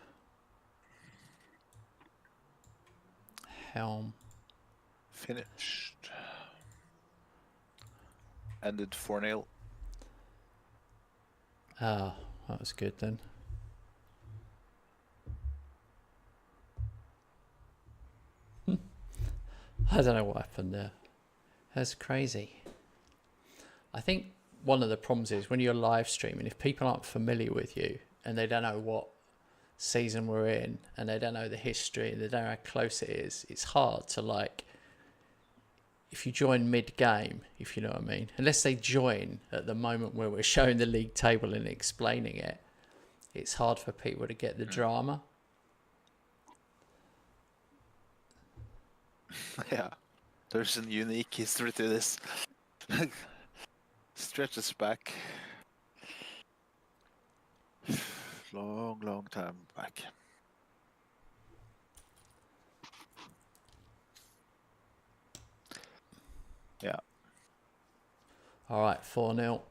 Helm. Finished. Ended 4-0. Ah, that was good then. I don't know what happened there. That's crazy. I think one of the problems is when you're live streaming, if people aren't familiar with you and they don't know what season we're in and they don't know the history and they don't know how close it is, it's hard to, like, if you join mid-game, if you know what I mean, unless they join at the moment where we're showing the league table and explaining it, it's hard for people to get the drama. Yeah, there's a unique history to this. Stretches back. Long time back. Yeah. All right, 4-0.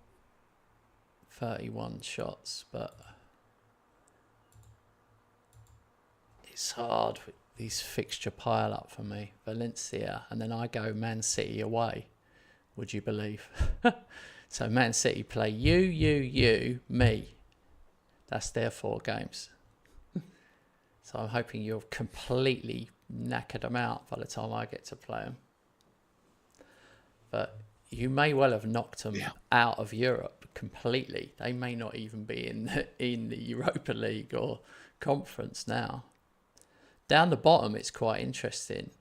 31 shots, but it's hard with these fixture pile up for me. Valencia, and then I go Man City away. Would you believe? So Man City play you, me. That's their 4 games. So I'm hoping you've completely knackered them out by the time I get to play them. But you may well have knocked them out of Europe completely. They may not even be in the Europa League or Conference now. Down the bottom, it's quite interesting.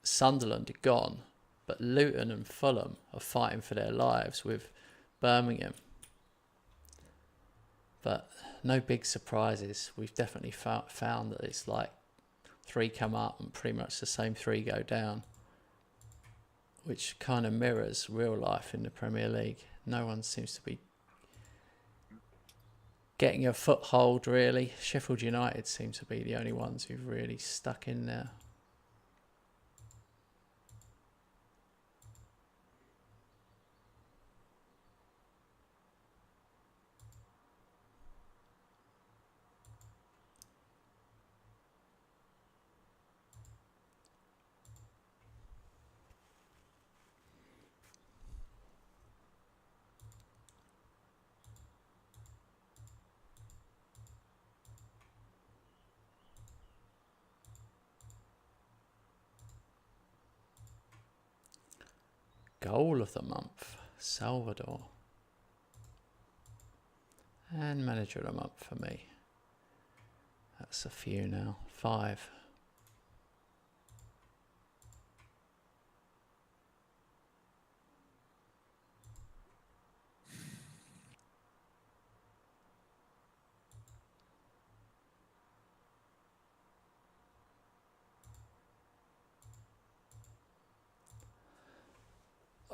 Sunderland are gone, but Luton and Fulham are fighting for their lives with Birmingham. But no big surprises. We've definitely found that it's like 3 come up and pretty much the same 3 go down, which kind of mirrors real life in the Premier League. No one seems to be getting a foothold, really. Sheffield United seem to be the only ones who've really stuck in there. Goal of the month, Salvador. And manager of the month for me. That's a few now. 5.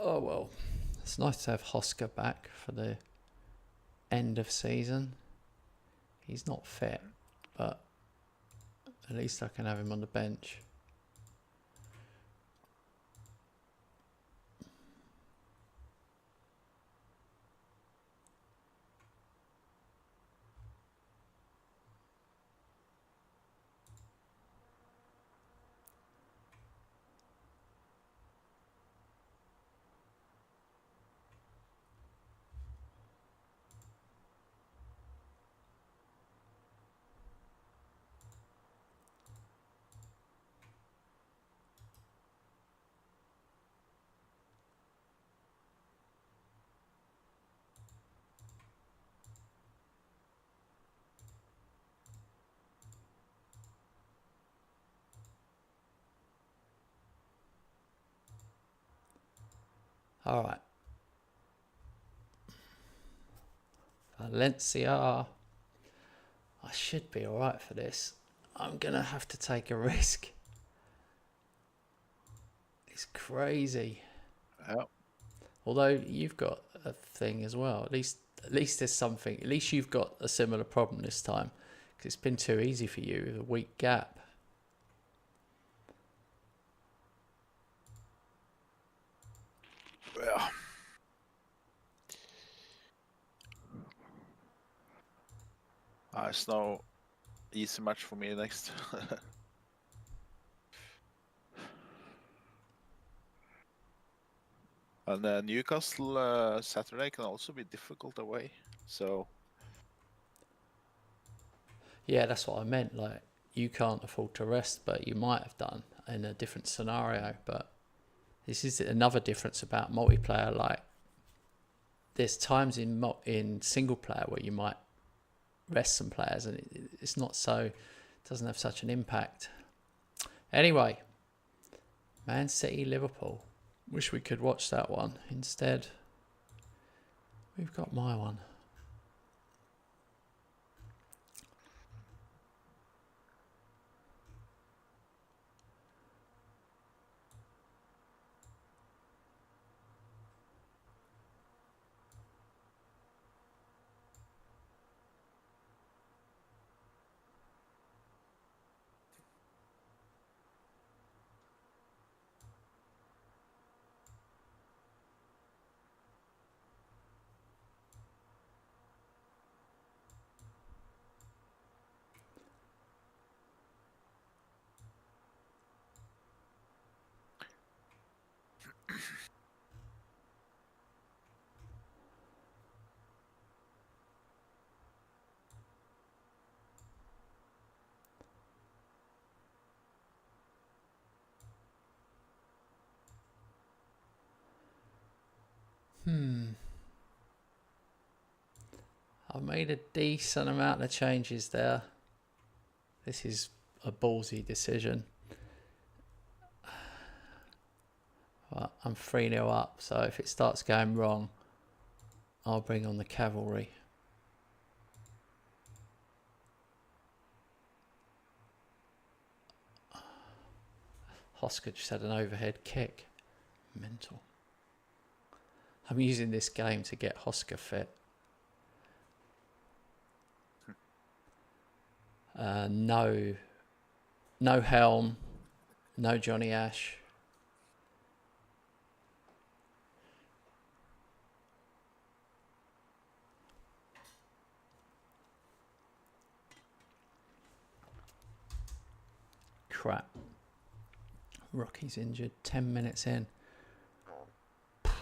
Oh well, it's nice to have Hosker back for the end of season. He's not fit, but at least I can have him on the bench. All right. Valencia. I should be all right for this. I'm going to have to take a risk. It's crazy. Yeah. Although you've got a thing as well. At least there's something. At least you've got a similar problem this time, because it's been too easy for you with a week gap. Yeah. It's no easy match for me next. And Newcastle Saturday can also be difficult away. So Yeah, that's what I meant. Like, you can't afford to rest, but you might have done in a different scenario. But this is another difference about multiplayer. Like, there's times in single player where you might rest some players, and it's not so, it doesn't have such an impact. Anyway, Man City, Liverpool. Wish we could watch that one. Instead, we've got my one. I've made a decent amount of changes there. This is a ballsy decision. But I'm 3-0 up, so if it starts going wrong, I'll bring on the cavalry. Hosker just had an overhead kick. Mental. I'm using this game to get Hosker fit. No Helm, no Johnny Ash. Crap. Rocky's injured. 10 minutes in. Come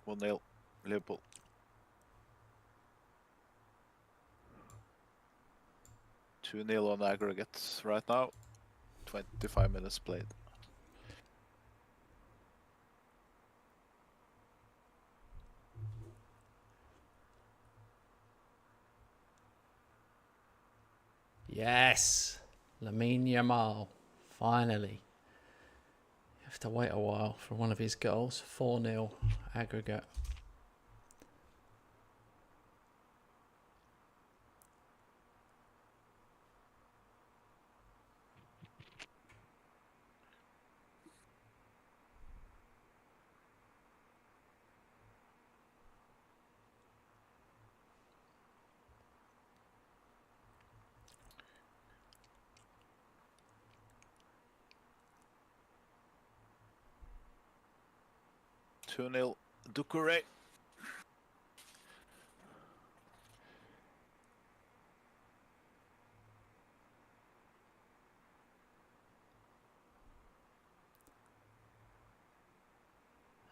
on. 1-0 Liverpool. Two 0 on aggregates right now. 25 minutes played. Yes! Lamine Yamal. Finally. You have to wait a while for one of his goals. 4-0 aggregate. Two 0 Doucouré.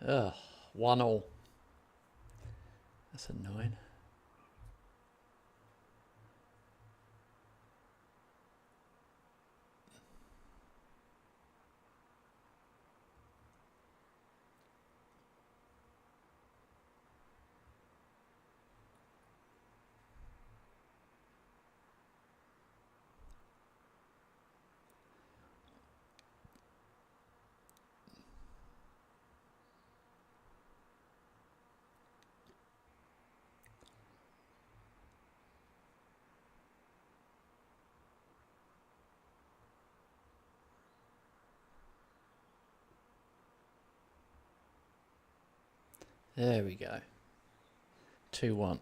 Ugh. 1-0. That's annoying. There we go. 2-1.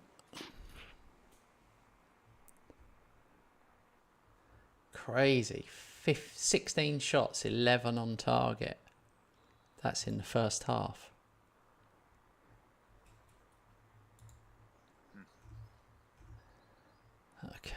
Crazy. 16 shots, 11 on target. That's in the first half. Okay.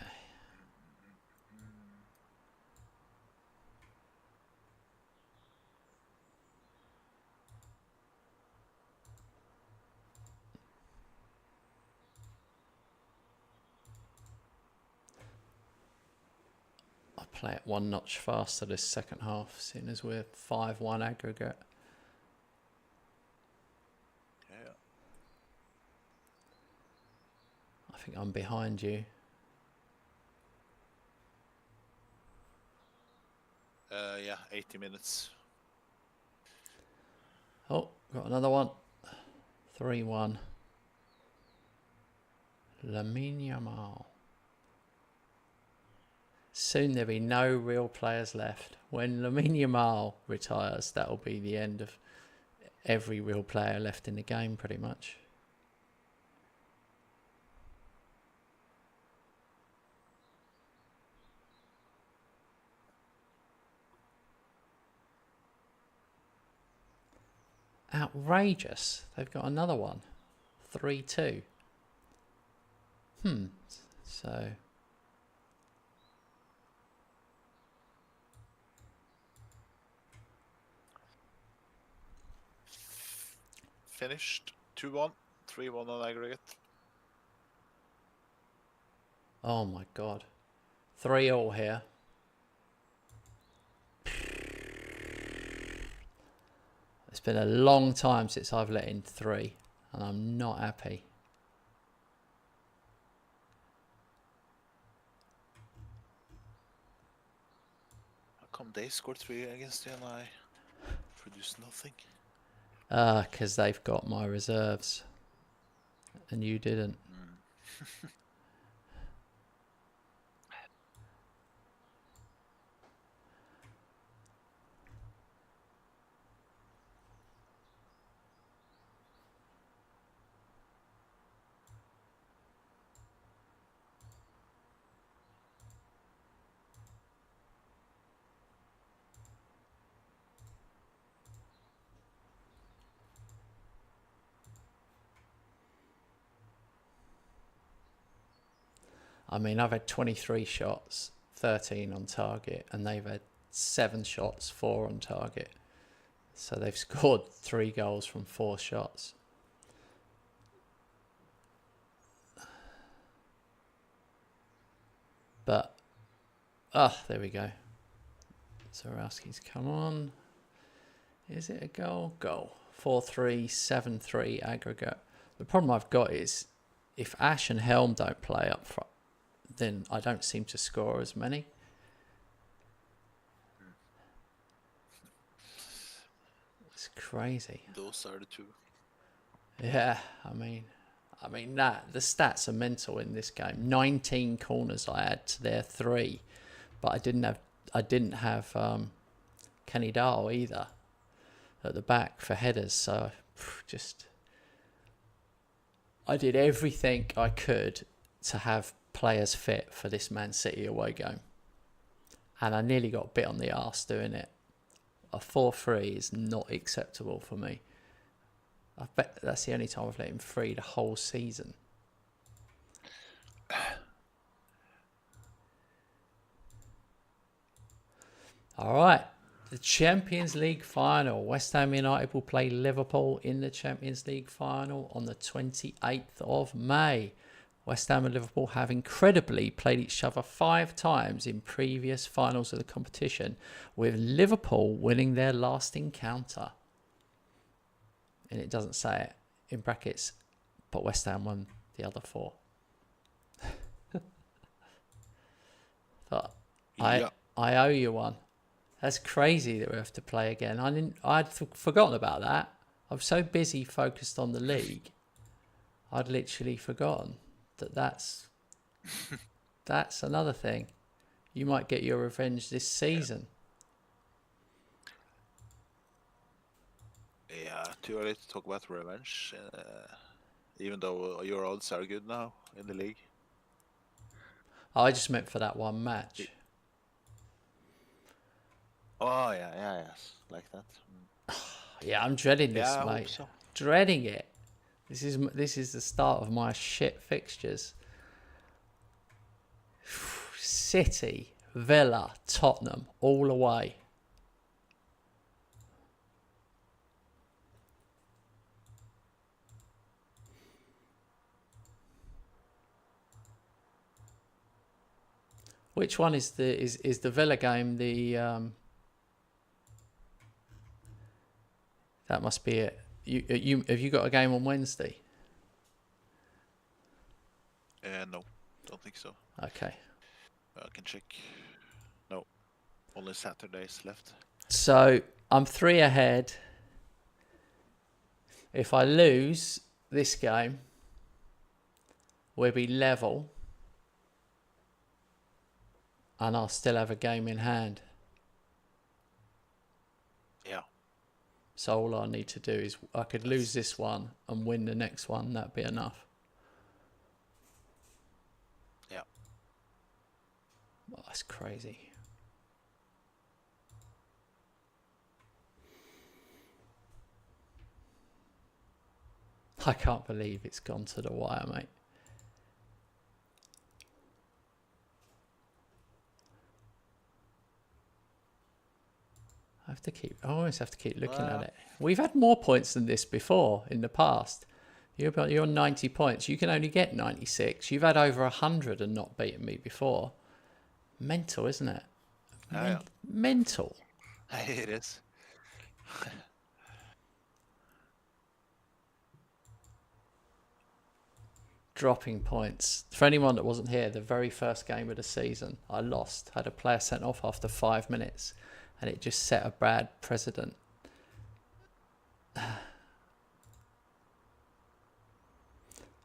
I'll play it one notch faster this second half, seeing as we're 5-1 aggregate. Yeah. I think I'm behind you. Yeah, 80 minutes. Oh, got another one. 3-1. Lamine Yamal. Soon there'll be no real players left. When Lamine Yamal retires, that'll be the end of every real player left in the game, pretty much. Outrageous. They've got another one. 3-2. So... Finished 2-1, 3-1 on aggregate. Oh my god. 3-3 here. It's been a long time since I've let in 3, and I'm not happy. How come they scored 3 against you and I produced nothing? Because they've got my reserves, and you didn't. I mean, I've had 23 shots, 13 on target, and they've had 7 shots, 4 on target. So they've scored 3 goals from 4 shots. But, there we go. Zarowski's come on. Is it a goal? Goal. 4-3, 7-3 aggregate. The problem I've got is if Ash and Helm don't play up front, then I don't seem to score as many. It's crazy. Those are the 2. Yeah, I mean that the stats are mental in this game. 19 corners I had to their 3, but I didn't have Kenny Dahl either at the back for headers. So I did everything I could to have players fit for this Man City away game, and I nearly got bit on the arse doing it. A 4-3 is not acceptable for me. I bet that's the only time I've let him free the whole season. All right. The Champions League final. West Ham United will play Liverpool in the Champions League final on the 28th of May. West Ham and Liverpool have incredibly played each other 5 times in previous finals of the competition, with Liverpool winning their last encounter. And it doesn't say it in brackets, but West Ham won the other 4. But I owe you one. That's crazy that we have to play again. I'd forgotten about that. I'm so busy focused on the league. I'd literally forgotten that's another thing. You might get your revenge this season. Yeah, too early to talk about revenge. Even though your odds are good now in the league. I just meant for that one match. Oh yeah, yes, like that. Yeah, I'm dreading this, Yeah, I hope mate. so. Dreading it. This is the start of my shit fixtures. City, Villa, Tottenham, all away. Which one is the Villa game? That must be it. You have you got a game on Wednesday? No, don't think so. Okay. I can check. No, only Saturdays left. So I'm 3 ahead. If I lose this game, we'll be level, and I'll still have a game in hand. Yeah. So all I need to do is I could lose this one and win the next one. That'd be enough. Yeah. Oh, that's crazy. I can't believe it's gone to the wire, mate. I always have to keep looking at it. We've had more points than this before in the past. You're on 90 points. You can only get 96. You've had over 100 and not beaten me before. Mental, isn't it? Yeah. Mental. It is. Dropping points. For anyone that wasn't here, the very first game of the season, I lost. Had a player sent off after 5 minutes, and it just set a bad precedent.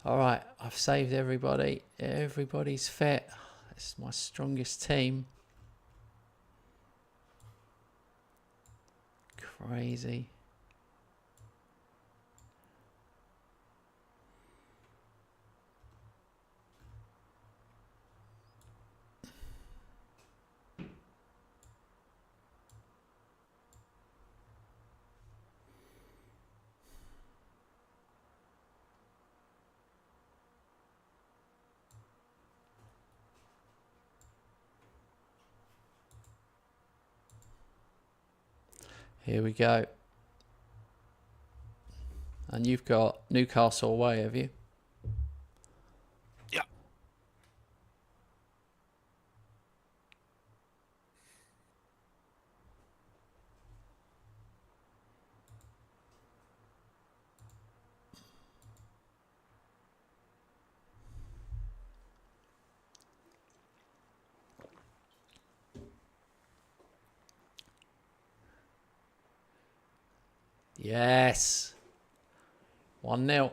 All right, I've saved everybody. Everybody's fit. It's my strongest team. Crazy. Here we go. And you've got Newcastle away, have you? Yeah. Yes. 1-0.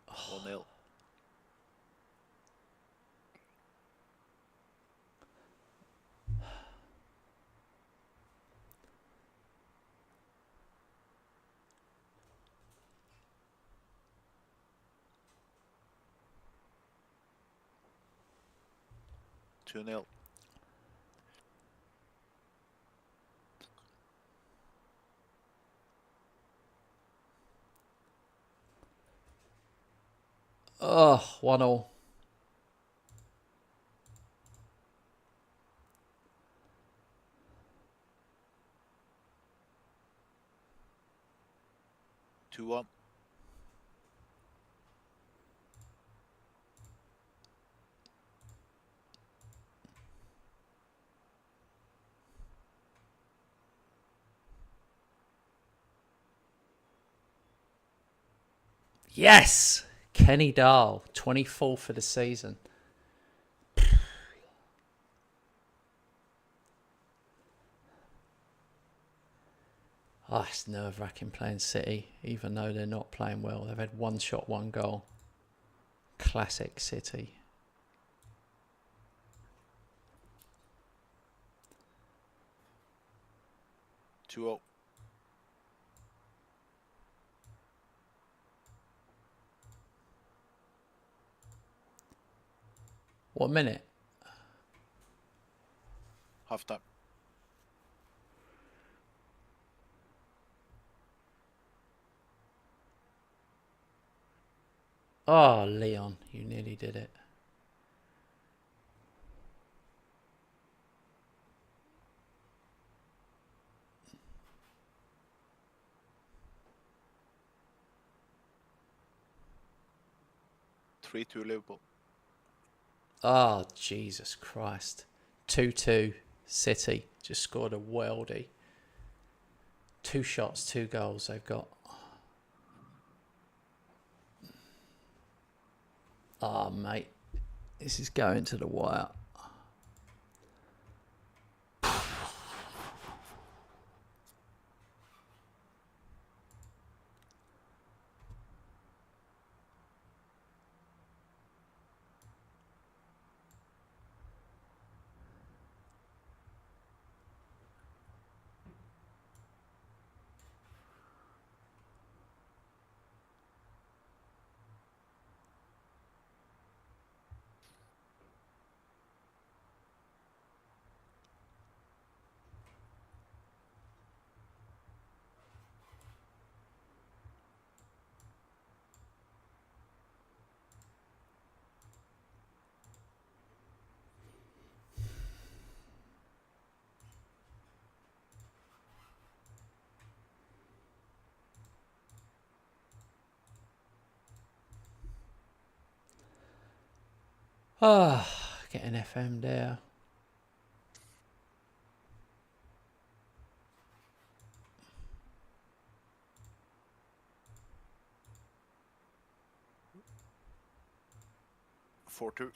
Oh. 1-0. Two 0. Oh, 1-1. Two 1. Yes. Kenny Dahl, 24th for the season. Oh, it's nerve-wracking playing City, even though they're not playing well. They've had one shot, one goal. Classic City. 2-0. What minute? Half time. Oh, Leon, you nearly did it. Three 2 Liverpool. Oh, Jesus Christ. 2-2 City. Just scored a worldie. 2 shots, 2 goals they've got. Oh, mate. This is going to the wire. Ah, getting FM there. Four 2.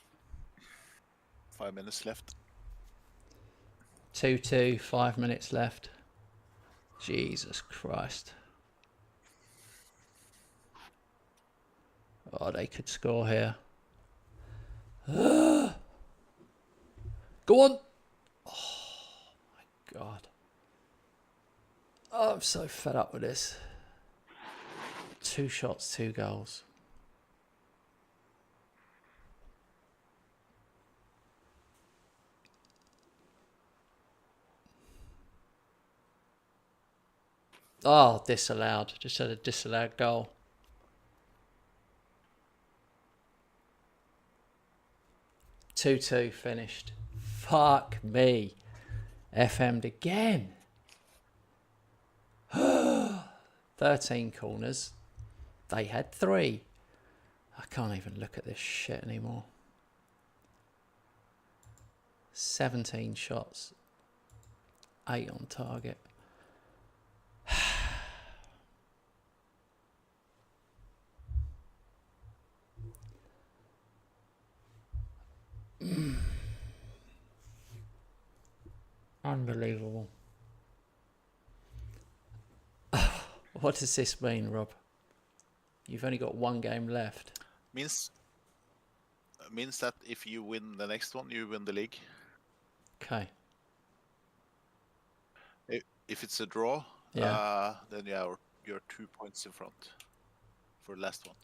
5 minutes left. 2-2, 5 minutes left. Jesus Christ. Oh, they could score here. Go on. Oh, my God. Oh, I'm so fed up with this. 2 shots, 2 goals. Oh, disallowed. Just had a disallowed goal. Two finished. Fuck me. FM'd again. 13 corners. They had 3. I can't even look at this shit anymore. 17 shots. 8 on target. Unbelievable. What does this mean, Rob? You've only got 1 game left. Means that if you win the next one, you win the league. Okay. If it's a draw, Yeah. then you're 2 points in front for the last one.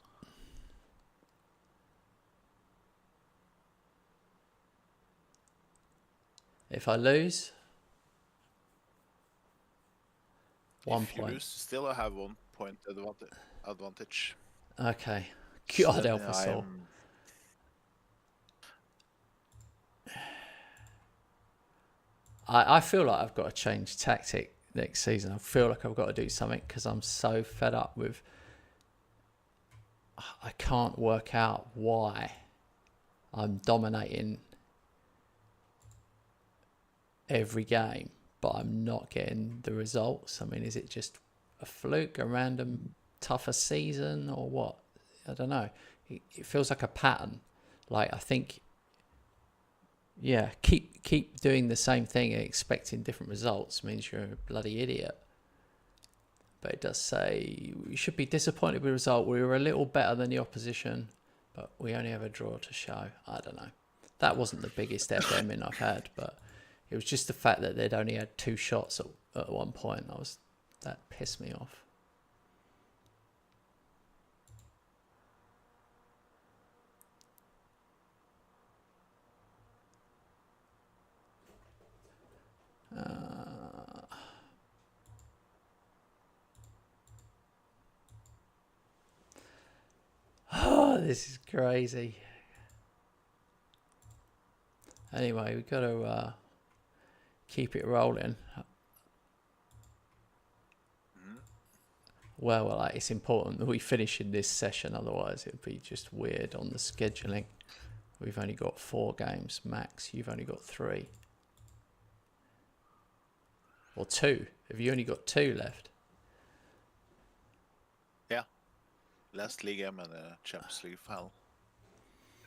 If I lose, If 1 you point. lose, still I have 1 point advantage. Okay. So God then help us all. I feel like I've got to change tactic next season. I feel like I've got to do something because I'm so fed up with... I can't work out why I'm dominating every game, but I'm not getting the results. I mean, is it just a fluke, a random tougher season, or what? I don't know. It feels like a pattern. Like, I think, yeah, keep doing the same thing and expecting different results means you're a bloody idiot. But it does say we should be disappointed with the result. We were a little better than the opposition, but we only have a draw to show. I don't know. That wasn't the biggest FMing I've had, but It was just the fact that they'd only had 2 shots at one point. That pissed me off. Oh, this is crazy. Anyway, we've got to keep it rolling. Well, like, it's important that we finish in this session, otherwise it'd be just weird on the scheduling. We've only got 4 games max. You've only got 3. Or 2. Have you only got 2 left? Yeah. Last league game and the Champions League final.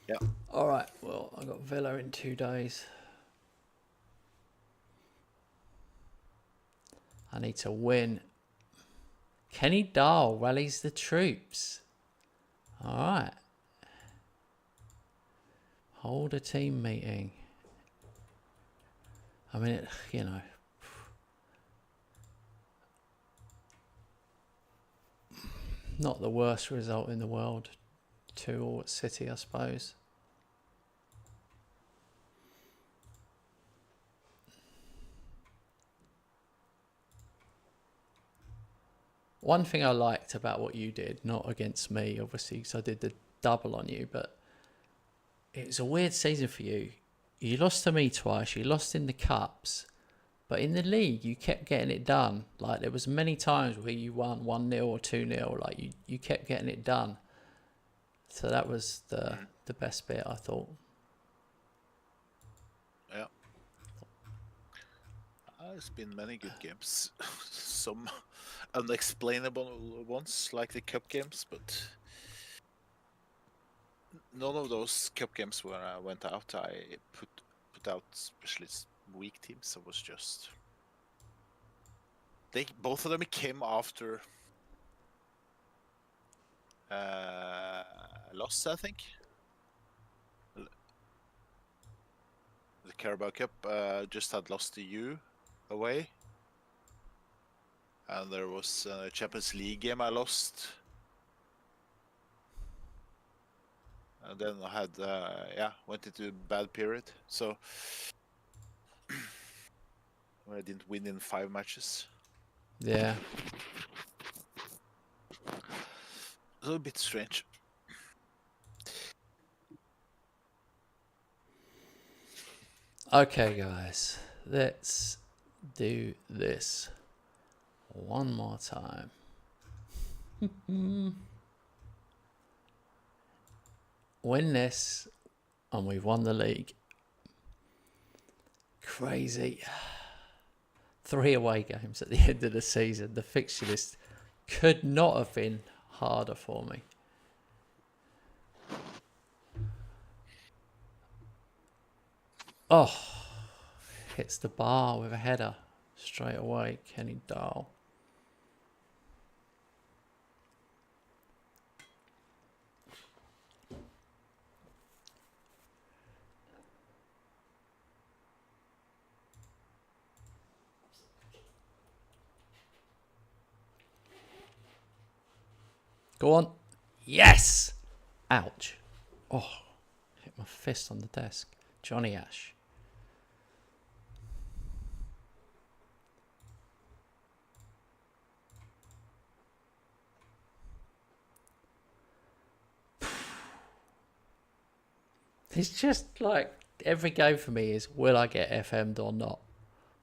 Yeah. All right. Well, I got Villa in 2 days. I need to win. Kenny Dahl rallies the troops. All right. Hold a team meeting. I mean, you know. Not the worst result in the world. 2-2 at City, I suppose. One thing I liked about what you did, not against me, obviously, because I did the double on you, but it was a weird season for you. You lost to me twice, you lost in the cups, but in the league, you kept getting it done. Like, there was many times where you won 1-0 or 2-0. Like, you kept getting it done. So that was the best bit, I thought. Yeah. There's been many good games. Some unexplainable ones, like the cup games, but none of those cup games where I went out, I put out especially weak teams. It was just both of them came after loss, I think. The Carabao Cup just had lost to you away, and there was a Champions League game I lost. And then I had, went into a bad period. So I didn't win in 5 matches. Yeah. It was a bit strange. Okay, guys. Let's do this one more time. Win this, and we've won the league. Crazy. 3 away games at the end of the season. The fixture list could not have been harder for me. Oh, hits the bar with a header straight away. Kenny Dahl. Go on. Yes! Ouch. Oh, hit my fist on the desk. Johnny Ash. It's just like every game for me is, will I get FM'd or not?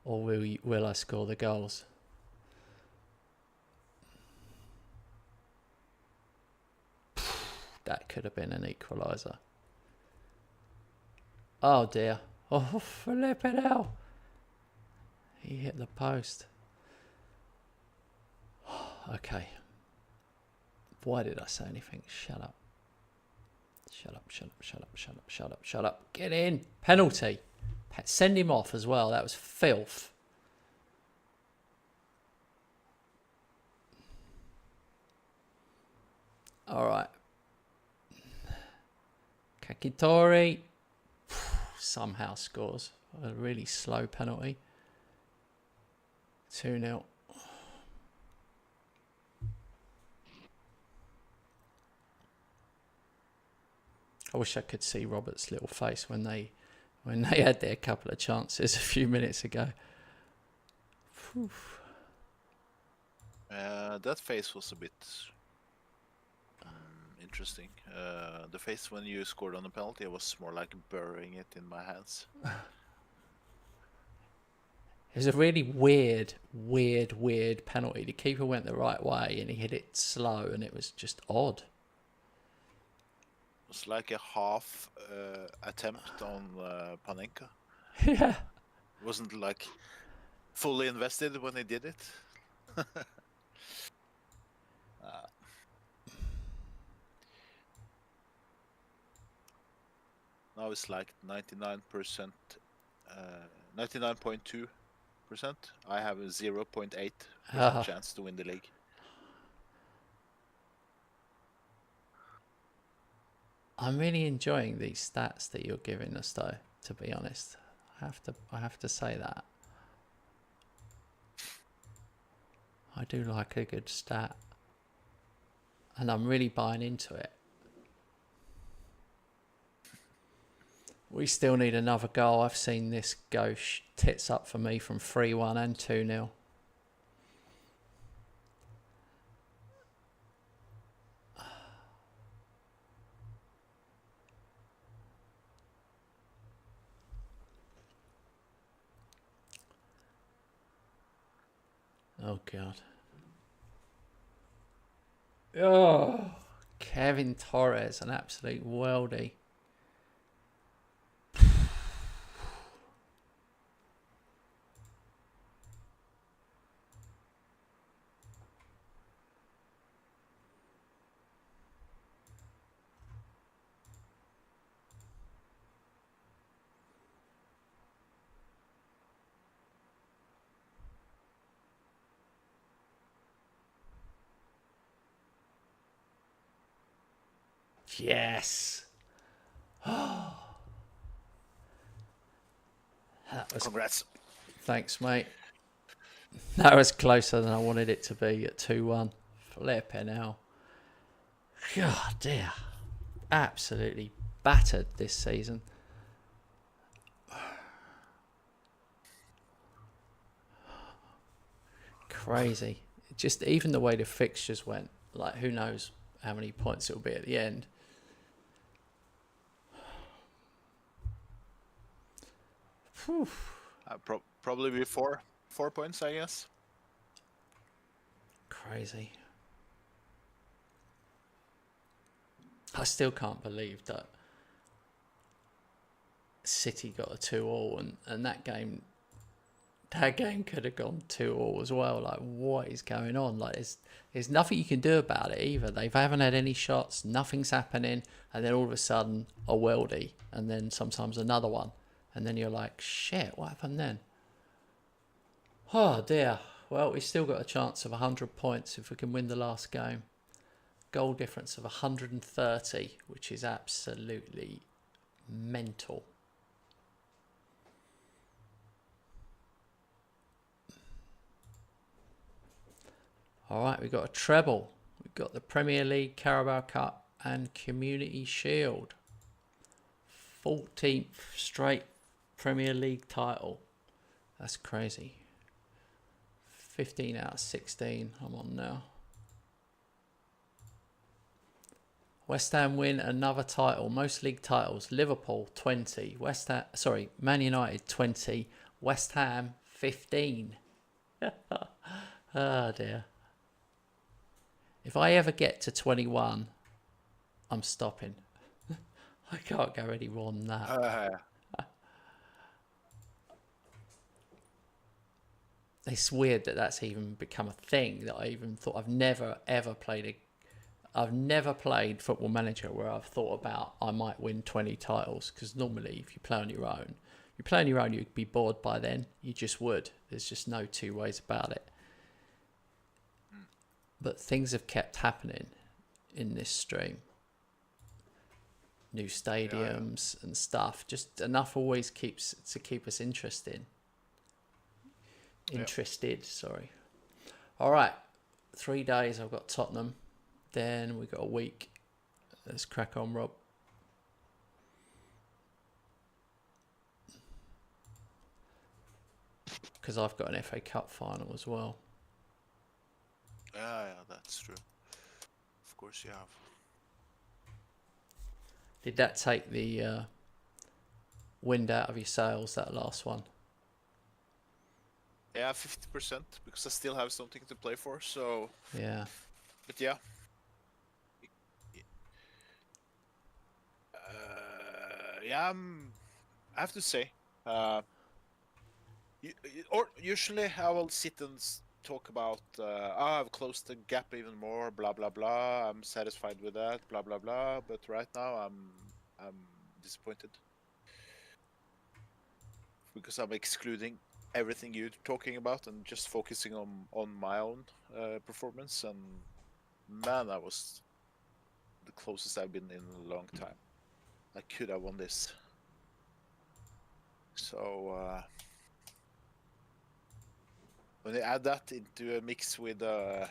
Or will I score the goals? That could have been an equaliser. Oh dear. Oh, flip it out. He hit the post. Okay. Why did I say anything? Shut up. Shut up, shut up, shut up, shut up, shut up, shut up. Get in. Penalty. Send him off as well. That was filth. All right. Kakitori. somehow scores a really slow penalty. 2-0. I wish I could see Robert's little face when they had their couple of chances a few minutes ago. Whew. That face was a bit interesting. The face when you scored on the penalty was more like burying it in my hands. It was a really weird penalty. The keeper went the right way and he hit it slow, and it was just odd. It was like a half attempt on Panenka. Yeah. It wasn't like fully invested when he did it. Now it's like 99%, 99.2%. I have a 0.8% chance to win the league. I'm really enjoying these stats that you're giving us, though. To be honest, I have to say that I do like a good stat, and I'm really buying into it. We still need another goal. I've seen this go tits up for me from 3-1 and 2-0. Oh, God. Oh, Kevin Torres, an absolute worldie. Yes. That was. Congrats. Thanks, mate. That was closer than I wanted it to be at 2-1. Flipping hell. God dear. Absolutely battered this season. Crazy. Just even the way the fixtures went. Like, who knows how many points it'll be at the end. Probably be 4 points, I guess. Crazy. I still can't believe that City got a 2-2 and that game could have gone 2-2 as well. Like, what is going on? Like, there's nothing you can do about it either. They haven't had any shots, nothing's happening, and then all of a sudden a worldie, and then sometimes another one, and then you're like, shit, what happened then? Oh dear. Well, we've still got a chance of 100 points if we can win the last game. Goal difference of 130, which is absolutely mental. All right, we've got a treble. We've got the Premier League, Carabao Cup and Community Shield. 14th straight Premier League title. That's crazy. 15 out of 16 I'm on now. West Ham win another title. Most league titles. Liverpool 20. Man United 20. West Ham 15. Oh dear. If I ever get to 21, I'm stopping. I can't go any more than that. It's weird that that's even become a thing, that I even thought. I've never played Football Manager where I've thought about I might win 20 titles, because normally if you play on your own, you'd be bored by then. You just would. There's just no two ways about it. But things have kept happening in this stream. new stadiums and stuff. Just enough always keeps to keep us interested. Sorry. All right, 3 days. I've got Tottenham. Then we got a week. Let's crack on, Rob. Because I've got an FA Cup final as well. Yeah, that's true. Of course you have. Did that take the wind out of your sails, that last one? Yeah, 50%, because I still have something to play for, so... Yeah. But yeah. Yeah, I have to say, or usually I will sit and talk about, I've closed the gap even more, blah blah blah. I'm satisfied with that, blah blah blah. But right now I'm disappointed because I'm excluding everything you're talking about and just focusing on my own performance. And man, that was the closest I've been in a long time. I could have won this. So when you add that into a mix with that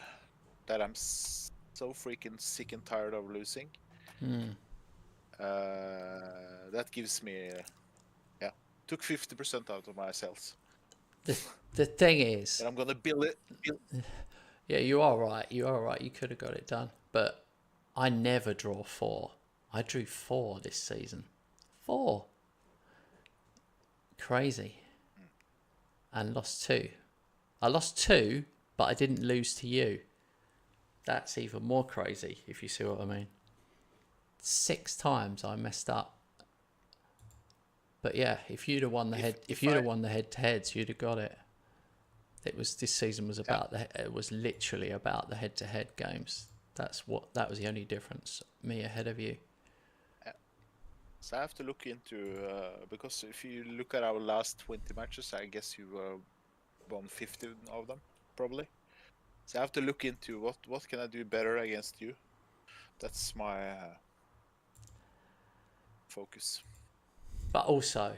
I'm so freaking sick and tired of losing, that gives me, took 50% out of my sales. The thing is, and I'm gonna build it. Yeah, you are right. You are right. You could have got it done, but I never draw 4. I drew 4 this season. 4. Crazy. And lost 2. I lost 2, but I didn't lose to you. That's even more crazy, if you see what I mean. 6 times I messed up. But yeah, if you'd have won the head-to-heads, you'd have got it. This season was about it was literally about the head-to-head games. That was the only difference. Me ahead of you. So I have to look into because if you look at our last 20 matches, I guess you won 15 of them probably. So I have to look into what can I do better against you. That's my focus. But also,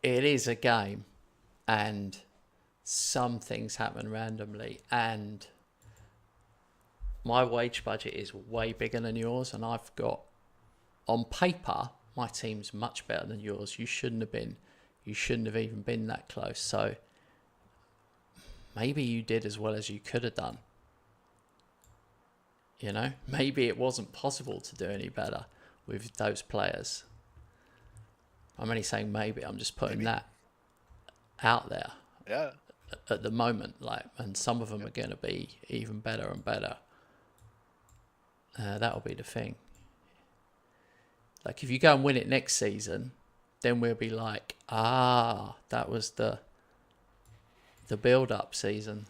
it is a game, and some things happen randomly, and my wage budget is way bigger than yours, and I've got, on paper, my team's much better than yours. You shouldn't have even been that close. So maybe you did as well as you could have done. You know, maybe it wasn't possible to do any better with those players. I'm only saying maybe. I'm just putting that out there. Yeah. At the moment, and some of them are going to be even better and better. That'll be the thing. Like, if you go and win it next season, then we'll be like, that was the build-up season.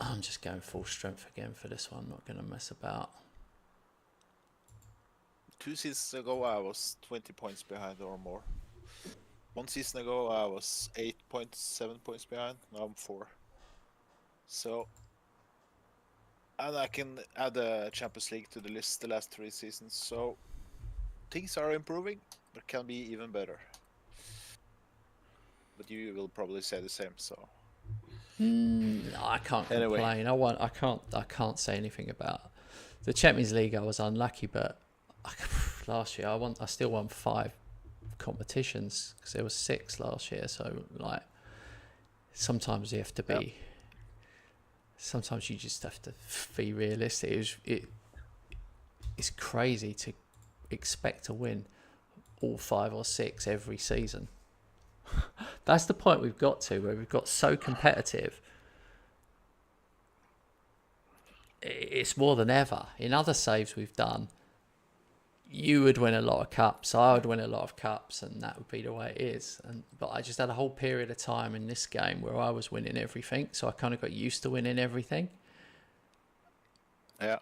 I'm just going full strength again for this one. I'm not going to mess about. 2 seasons ago, I was 20 points behind or more. 1 season ago, I was 8.7 points behind. Now I'm 4. So, and I can add a Champions League to the list the last 3 seasons. So, things are improving, but can be even better. But you will probably say the same. So, I can't complain. I can't say anything about the Champions League. I was unlucky, but last year I still won 5 competitions because there was 6 last year. So sometimes you have to be. Sometimes you just have to be realistic. It's crazy to expect to win all 5 or 6 every season. That's the point we've got to, where we've got so competitive. It's more than ever. In other saves we've done, you would win a lot of cups, I would win a lot of cups, and that would be the way it is. But I just had a whole period of time in this game where I was winning everything, so I kind of got used to winning everything. Yeah.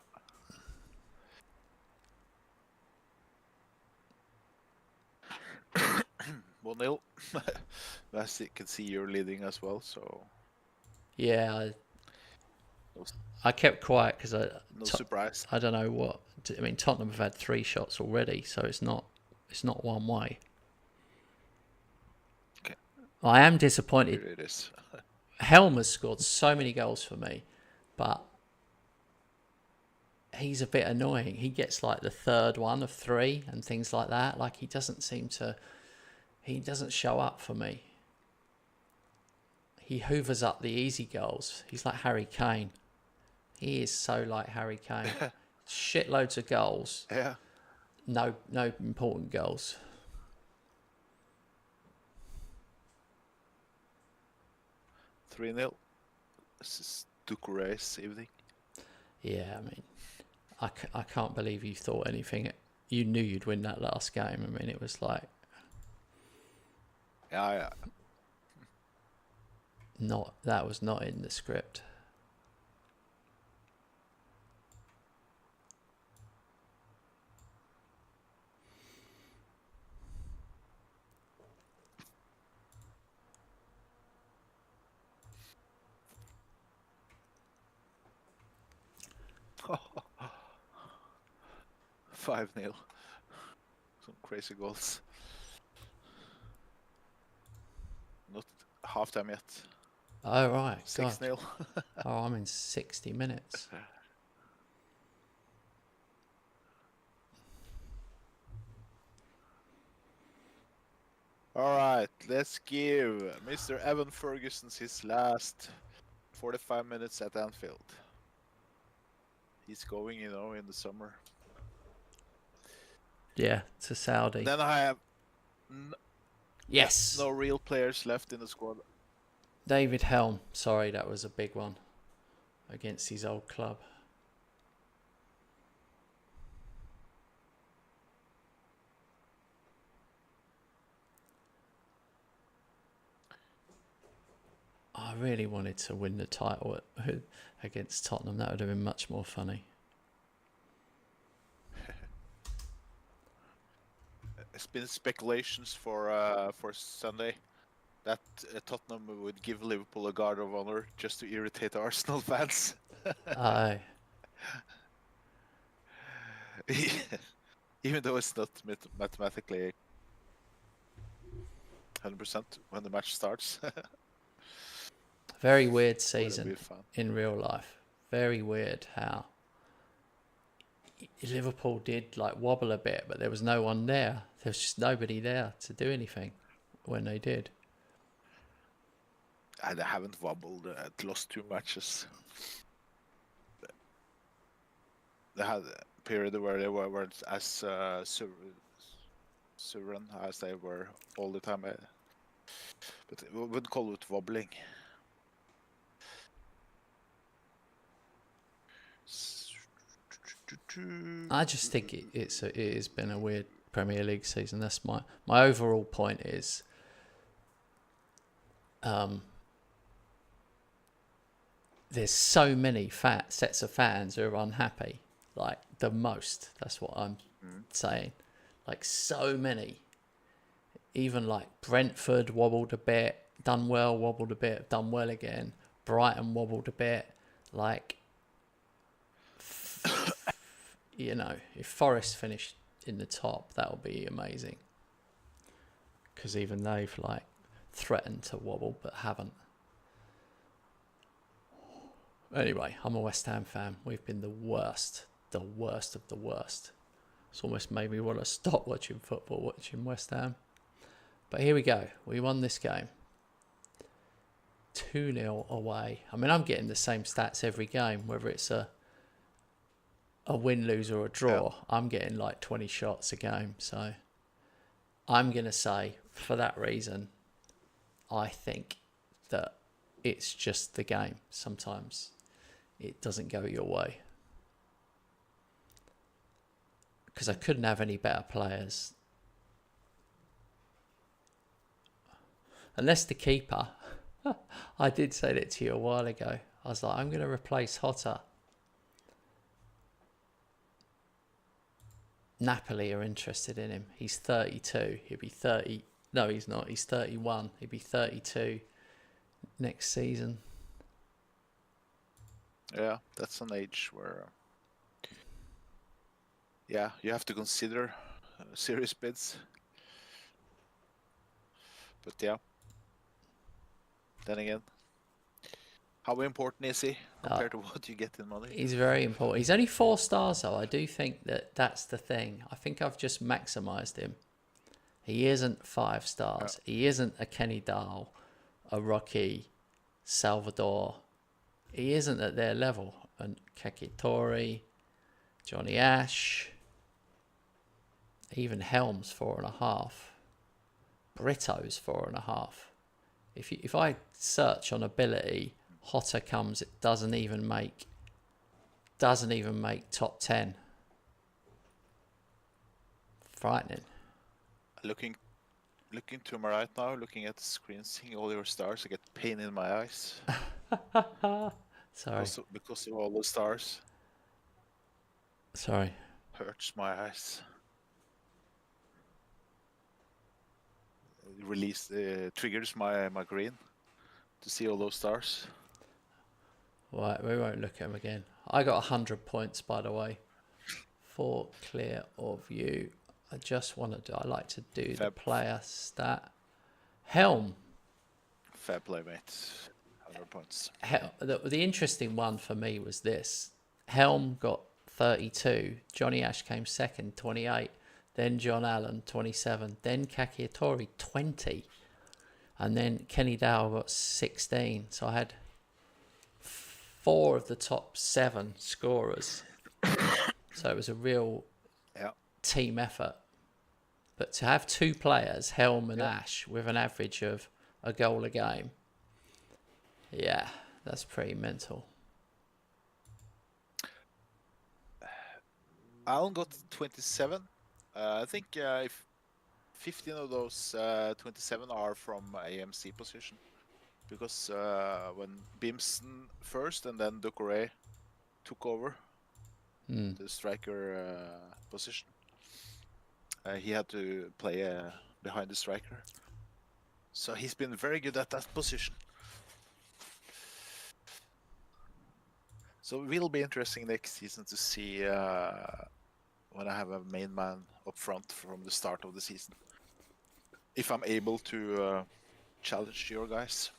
1-0. As you can see, you're leading as well, so... Yeah, No, I kept quiet because no surprise. I don't know what. I mean, Tottenham have had 3 shots already, so it's not one way. Okay. I am disappointed. Here it is. Helm has scored so many goals for me, but he's a bit annoying. He gets like the 3rd one of 3 and things like that. Like he doesn't show up for me. He hoovers up the easy goals. He's like Harry Kane. He is so like Harry Kane. Shitloads of goals. Yeah. No important goals. Three 0. This is Doucouré's evening. Yeah, I mean, I can't believe you thought anything. You knew you'd win that last game. I mean, it was like Yeah. that was not in the script. Yeah. 5-0. Some crazy goals. Not halftime yet. Oh right, 6-0. Oh, I'm in 60 minutes. All right, let's give Mr. Evan Ferguson his last 45 minutes at Anfield. He's going, in the summer. Yeah, to Saudi. Then I have Yes. no real players left in the squad. David Helm. Sorry, that was a big one against his old club. I really wanted to win the title against Tottenham. That would have been much more funny. There's been speculations for Sunday that Tottenham would give Liverpool a guard of honor just to irritate Arsenal fans. Aye. Even though it's not mathematically 100% when the match starts. Very weird Would season be fun. in real life. Very weird how Liverpool did like wobble a bit, but there was no one there. There was just nobody there to do anything when they did. And they haven't wobbled. Lost 2 matches. They had a period where they weren't as sovereign as they were all the time. But we wouldn't call it wobbling. I just think it has been a weird Premier League season. That's my overall point is there's so many sets of fans who are unhappy, like the most. That's what I'm saying. Like so many. Even like Brentford wobbled a bit, done well, wobbled a bit, done well again. Brighton wobbled a bit. Like, if Forest finished in the top, that would be amazing. Because even they've like threatened to wobble but haven't. Anyway, I'm a West Ham fan. We've been the worst of the worst. It's almost made me want to stop watching football, watching West Ham. But here we go. We won this game. 2-0 away. I mean, I'm getting the same stats every game, whether it's a win, lose or a draw. Yeah. I'm getting like 20 shots a game. So I'm going to say, for that reason, I think that it's just the game. Sometimes it doesn't go your way. Because I couldn't have any better players. Unless the keeper, I did say that to you a while ago. I was like, I'm going to replace Hotter. Napoli are interested in him. He's 32. He'll be 30. No, he's not. He's 31. He'll be 32 next season. Yeah, that's an age where, yeah, you have to consider serious bids. But yeah, then again, how important is he compared to what you get in money? He's very important. He's only 4 stars though. I do think that that's the thing. I think I've just maximised him. He isn't 5 stars. He isn't a Kenny Dahl, a Rocky, Salvador. He isn't at their level. And Kakitori, Johnny Ash, even Helms 4.5, Brito's 4.5. If I search on ability, Hotter comes. It doesn't even make top 10. Frightening. Looking to my right now, looking at the screen, seeing all your stars, I get pain in my eyes. Sorry. Because of all the stars. Sorry. Hurts my eyes. Triggers my green to see all those stars. Right, we won't look at them again. I got 100 points, by the way. 4 clear of you. I just want to do, I like to do the player stat. Helm. Fair play, mate. 100 points. The interesting one for me was this. Helm got 32. Johnny Ash came second, 28. Then John Allen, 27. Then Kakiatori, 20. And then Kenny Dow got 16. So I had 4 of the top 7 scorers. So it was a real team effort. But to have 2 players, Helm and Ash, with an average of a goal a game, yeah, that's pretty mental. Allen got 27. I think if 15 of those 27 are from AMC position. Because when Bimson first and then Ducouré took over the striker position, he had to play behind the striker. So he's been very good at that position. So it will be interesting next season to see when I have a main man up front from the start of the season. If I'm able to challenge your guys.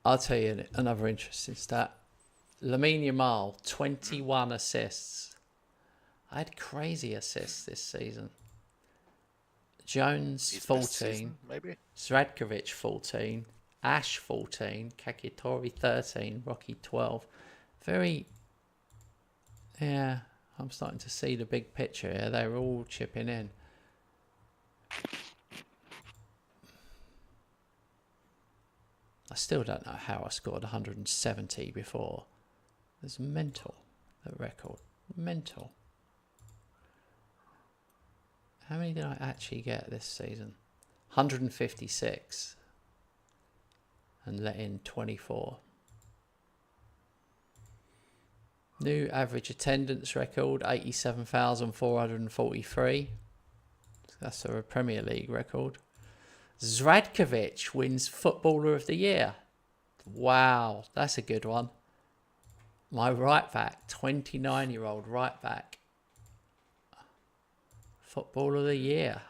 I'll tell you another interesting stat. Lamine Yamal, 21 assists. I had crazy assists this season. Jones, 14. Season, maybe. Zradkovic, 14. Ash, 14. Kakiatori, 13. Rocky, 12. Very, yeah, I'm starting to see the big picture here. They're all chipping in. I still don't know how I scored 170 before. It's mental, the record. Mental. How many did I actually get this season? 156. And let in 24. New average attendance record, 87,443. That's a Premier League record. Zradkovic wins Footballer of the Year. Wow, that's a good one. My right back, 29-year-old right back. Footballer of the Year.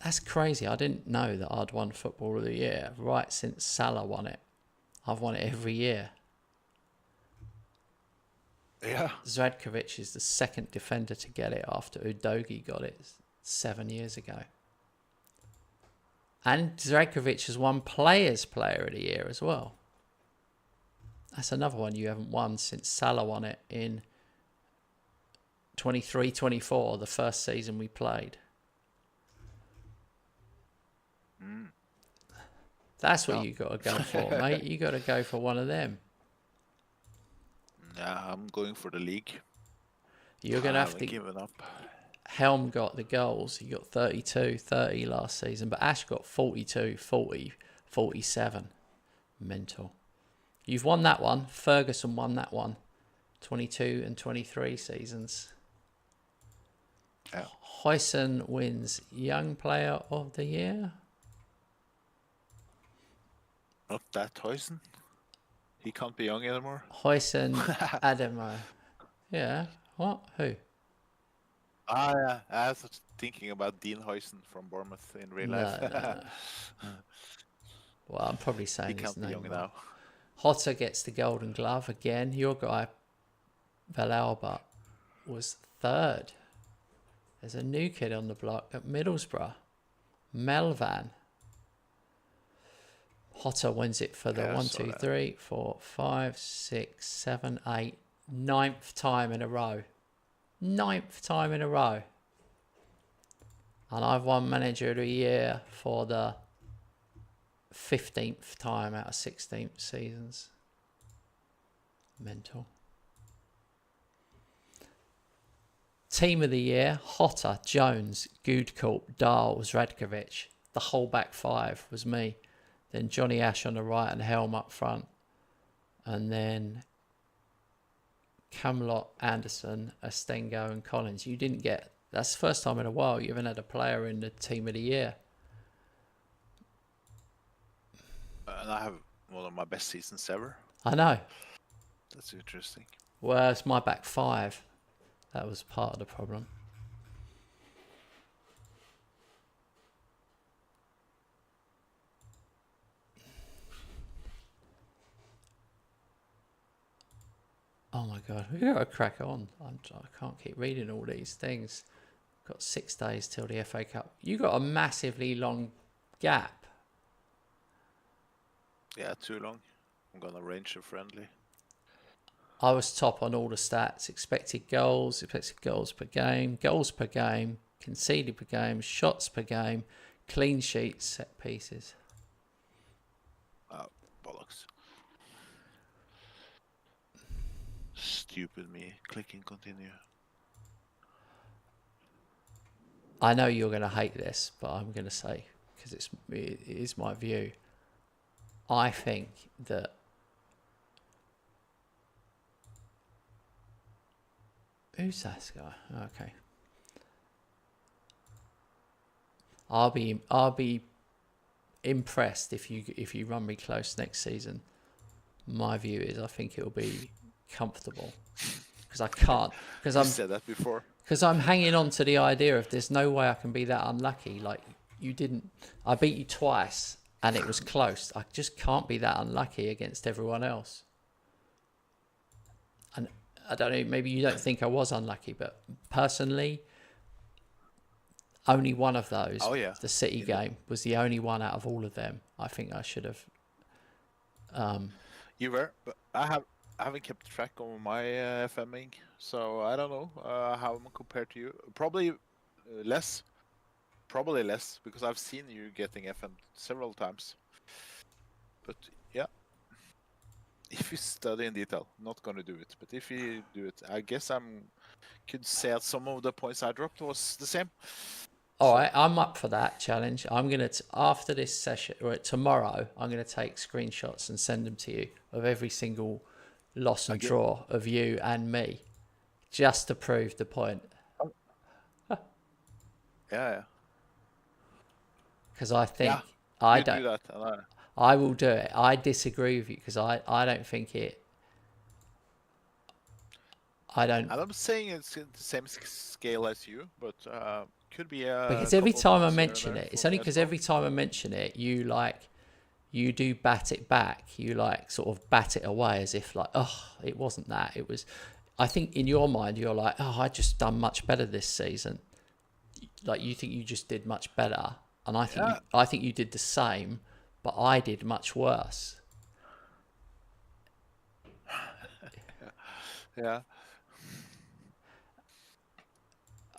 That's crazy. I didn't know that I'd won Footballer of the Year right since Salah won it. I've won it every year. Yeah. Zradkovic is the second defender to get it after Udogie got it 7 years ago. And Zradkovic has won Players' Player of the Year as well. That's another one you haven't won since Salah won it in 23-24, the first season we played. That's what you got to go for, mate. You got to go for one of them. Yeah, I'm going for the league. You're going to have to... Given up. Helm got the goals. He got 32, 30 last season. But Ash got 42, 40, 47. Mental. You've won that one. Ferguson won that one. 22 and 23 seasons. Yeah. Huyson wins Young Player of the Year. Not that Huyson. He can't be young anymore. Hoyson Ademo. Yeah. What? Who? I was thinking about Dean Huyson from Bournemouth in real life. No. Well, I'm probably He saying his can't be young name wrong. now. Hotter gets the Golden Glove again. Your guy, Valalba, was third. There's a new kid on the block at Middlesbrough. Melvan. Hotter wins it for the Yeah, I 1, saw 2, that. 3, 4, 5, 6, 7, 8, 9th time in a row. 9th time in a row. And I've won Manager of the Year for the 15th time out of 16 seasons. Mental. Team of the Year, Hotter, Jones, Goodcourt, Dahls, Radkovic. The whole back five was me. Then Johnny Ash on the right and Helm up front. And then Camelot, Anderson, Astengo and Collins. You didn't get... That's the first time in a while you haven't had a player in the Team of the Year. And I have one of my best seasons ever. I know. That's interesting. Well, it's my back five. That was part of the problem. Oh my God, we gotta crack on. I can't keep reading all these things. Got 6 days till the FA Cup. You got a massively long gap. Yeah, too long. I'm gonna arrange a friendly. I was top on all the stats. Expected goals per game, goals per game, conceded per game, shots per game, clean sheets, set pieces. Oh, bollocks. Stupid me. Clicking continue. I know you're going to hate this, but I'm going to say, because it is my view, I think that who's that guy? Okay. I'll be impressed if you run me close next season. My view is I think it'll be comfortable because I can't because You said that before. Because I'm hanging on to the idea of there's no way I can be that unlucky. Like you didn't, I beat you twice and it was close. I just can't be that unlucky against everyone else. And I don't know, maybe you don't think I was unlucky, but personally, only one of those, the City game, was the only one out of all of them. I think I should have. You were, but I haven't kept track of my FMing, so I don't know how I'm compared to you. Probably less. Probably less because I've seen you getting FM several times. But yeah, if you study in detail, not gonna do it. But if you do it, I guess could say that some of the points I dropped was the same. All right, I'm up for that challenge. I'm gonna after this session or tomorrow, I'm gonna take screenshots and send them to you of every single loss and draw of you and me, just to prove the point. Yeah. Because I think I don't do that. I will do it. I disagree with you because I don't think it. I don't. And I'm saying it's in the same scale as you, but could be a. Because every time I mention it, it's only because every time I mention it, you do bat it back. You like sort of bat it away as if like, oh, it wasn't that. It was. I think in your mind you're like, oh, I just done much better this season. Like you think you just did much better, and I think you did the same, but I did much worse. Yeah.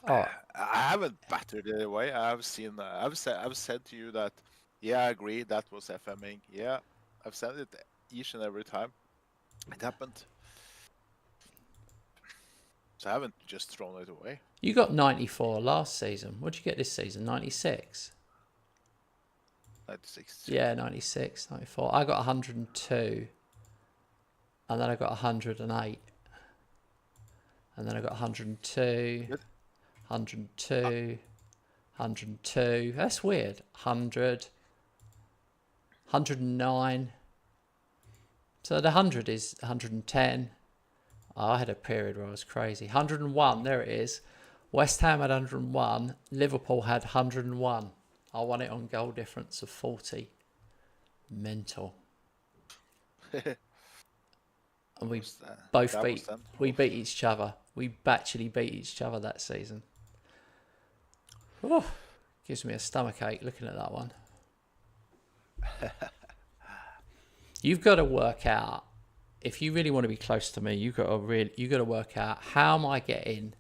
Oh, I haven't battered it away. I've said to you that, yeah, I agree that was FMing. Yeah, I've said it each and every time. It happened. So I haven't just thrown it away. You got 94 last season. What'd you get this season? 96? 96. Yeah, 96, 94. I got 102. And then I got 108. And then I got 102. 102. 102. That's weird. 100. 109. So the 100 is 110. Oh, I had a period where I was crazy. 101, there it is. West Ham had 101. Liverpool had 101. I won it on goal difference of 40. Mental. And we both that was beat. then. We beat each other. We actually beat each other that season. Oh, gives me a stomach ache looking at that one. You've got to work out, if you really want to be close to me, you got to work out how am I getting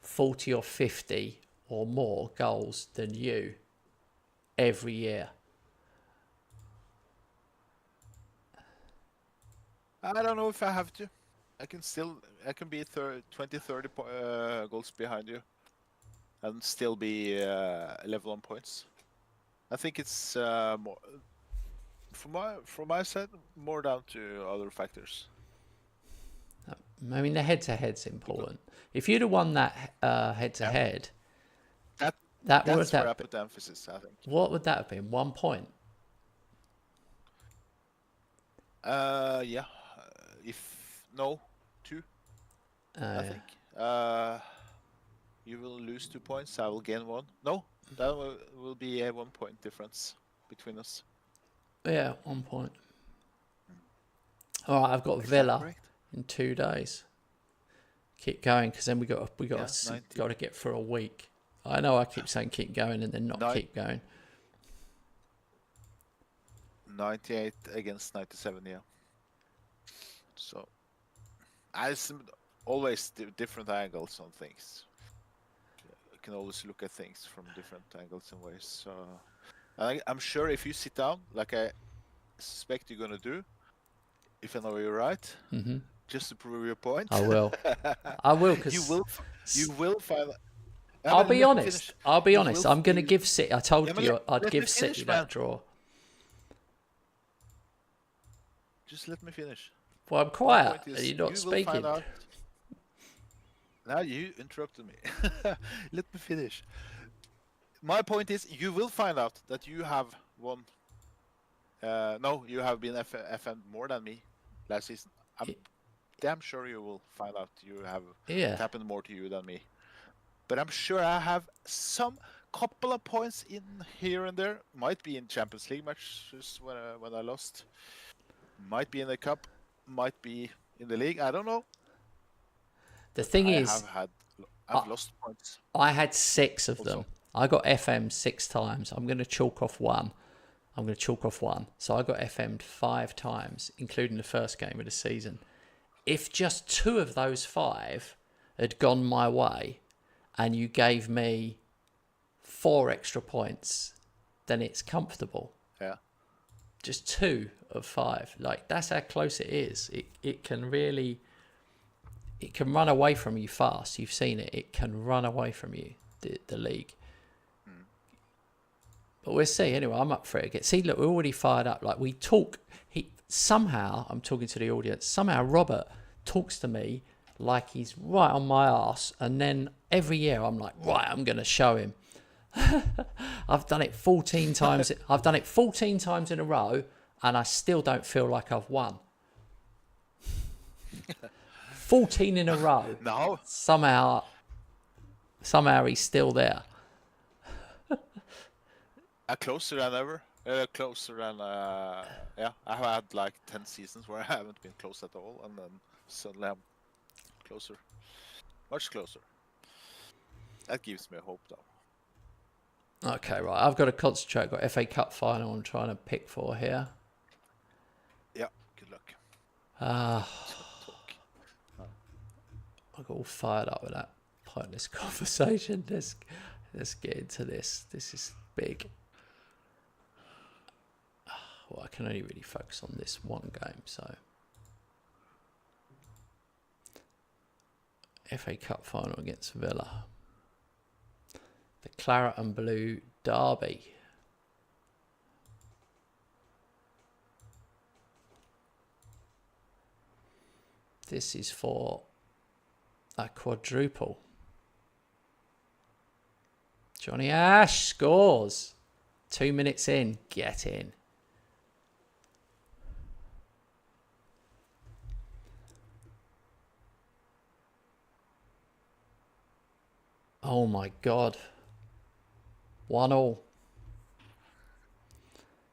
40 or 50 or more goals than you every year. I don't know if I have to. I can be 20, 30 goals behind you, and still be level on points. I think it's more from my side, more down to other factors. I mean, the head-to-head's important. If you'd have won that head-to-head, That's would where I that put the emphasis, I think. what would that have been? 1 point. Yeah. If no, 2, I think. You will lose 2 points. I will gain 1. No, that will be a 1 point difference between us. Yeah, 1 point. All right, I've got Is that Villa correct? in 2 days. Keep going, because then we got Yeah, to get through a week. I know I keep saying keep going and then not keep going. 98 against 97, yeah. So, I always different angles on things. I can always look at things from different angles and ways. So, I'm sure if you sit down, like I suspect you're gonna do, if I know you're right, just to prove your point. I will. I will, because you will find. I'll be honest. I'm going to give City. I told you I'd give City that draw. Just let me finish. Well, I'm quiet. You're not speaking. Now you interrupted me. Let me finish. My point is, you will find out that you have won. No, you have been FM more than me last season. I'm damn sure you will find out you have it happened more to you than me. But I'm sure I have some couple of points in here and there. Might be in Champions League matches when I lost. Might be in the cup. Might be in the league. I don't know. The thing is, I've lost points. I had 6 of them. I got FM 6 times. I'm going to chalk off 1. So I got FM'd 5 times, including the first game of the season. If just 2 of those 5 had gone my way, and you gave me 4 extra points, then it's comfortable. Yeah. Just 2 of 5. Like, that's how close it is. It can really... It can run away from you fast. You've seen it. It can run away from you, the league. But we'll see. Anyway, I'm up for it again. See, look, we're already fired up. Like, we talk... Somehow, I'm talking to the audience, somehow Robert talks to me like he's right on my arse, and then every year I'm like, right, I'm going to show him. I've done it 14 times. I've done it 14 times in a row, and I still don't feel like I've won. 14 in a row. No. Somehow he's still there. Closer than ever. Closer than yeah. I've had like 10 seasons where I haven't been close at all, and then suddenly I'm closer, much closer. That gives me hope, though. Okay, right. I've got to concentrate. I've got FA Cup final I'm trying to pick for here. Yeah, good luck. I got all fired up with that pointless conversation. Let's get into this. This is big. Well, I can only really focus on this one game, so. FA Cup final against Villa. The Claret and Blue Derby. This is for a quadruple. Johnny Ash scores. 2 minutes in. Get in. Oh my God. 1-1.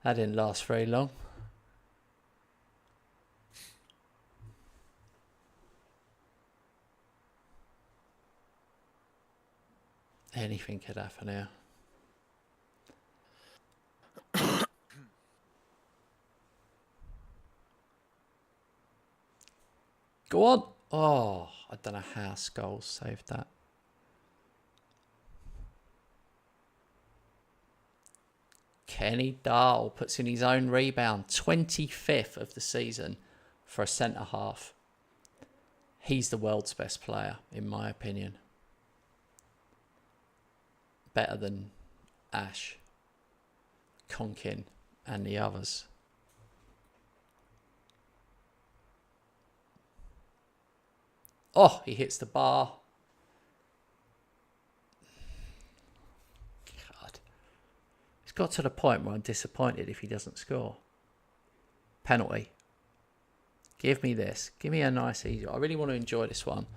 That didn't last very long. Anything could happen here. Go on. Oh, I don't know how Scholes saved that. Kenny Dahl puts in his own rebound, 25th of the season for a centre half. He's the world's best player, in my opinion. Better than Ash, Conkin, and the others. Oh, he hits the bar. God. It's got to the point where I'm disappointed if he doesn't score. Penalty. Give me this. Give me a nice easy. I really want to enjoy this one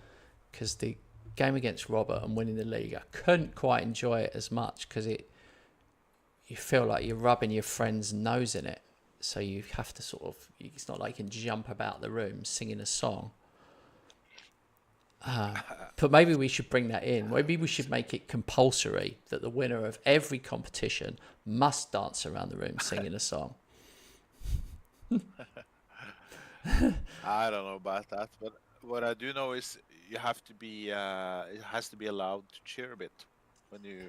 because the game against Robert and winning the league, I couldn't quite enjoy it as much because you feel like you're rubbing your friend's nose in it. So you have to sort of, it's not like you can jump about the room singing a song. But maybe we should bring that in. Maybe we should make it compulsory that the winner of every competition must dance around the room singing a song. I don't know about that, but what I do know is you have to be. It has to be allowed to cheer a bit when you,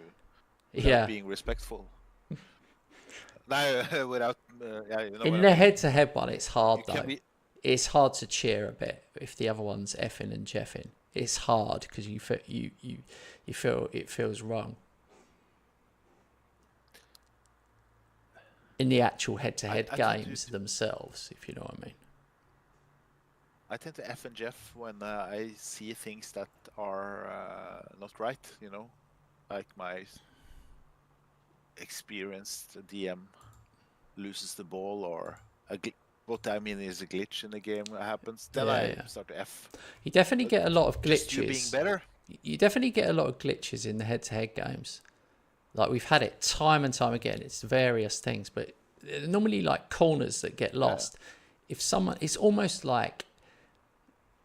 without being respectful. No, without. Yeah, you know in what the I mean. head-to-head one, it's hard You though. It's hard to cheer a bit if the other one's effing and jeffing. It's hard because you feel it feels wrong. In the actual head-to-head games themselves, if you know what I mean. I tend to F and Jeff when I see things that are not right, you know, like my experienced DM loses the ball or what I mean is a glitch in the game that happens. Then I start to F. You definitely get a lot of glitches. Just you being better. You definitely get a lot of glitches in the head-to-head games. Like we've had it time and time again. It's various things, but normally like corners that get lost. If someone, it's almost like,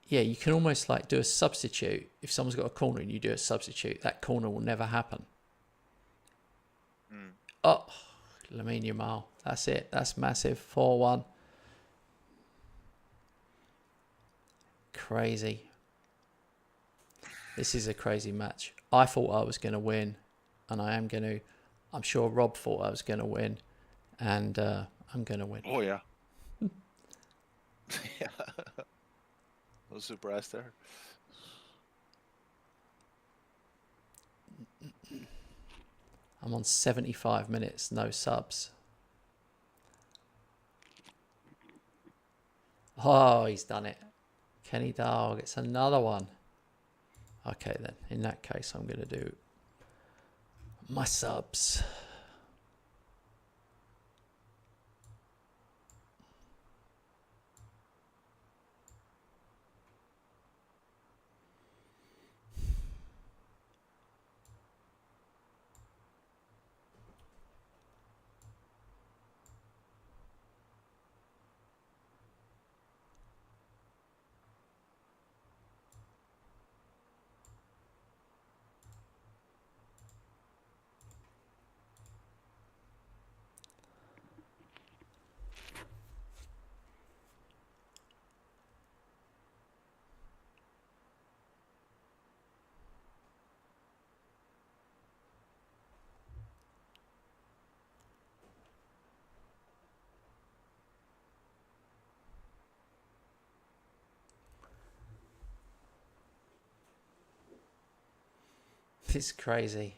you can almost like do a substitute. If someone's got a corner and you do a substitute, that corner will never happen. Oh, Lamine Yamal. That's it. That's massive. 4-1. Crazy. This is a crazy match. I thought I was going to win, and I am going to. I'm sure Rob thought I was going to win, and I'm going to win. Oh, yeah. Yeah. No surprise there. I'm on 75 minutes, no subs. Oh, he's done it. Kenny Dahl gets another one. Okay, then. In that case, I'm going to do my subs. It's crazy.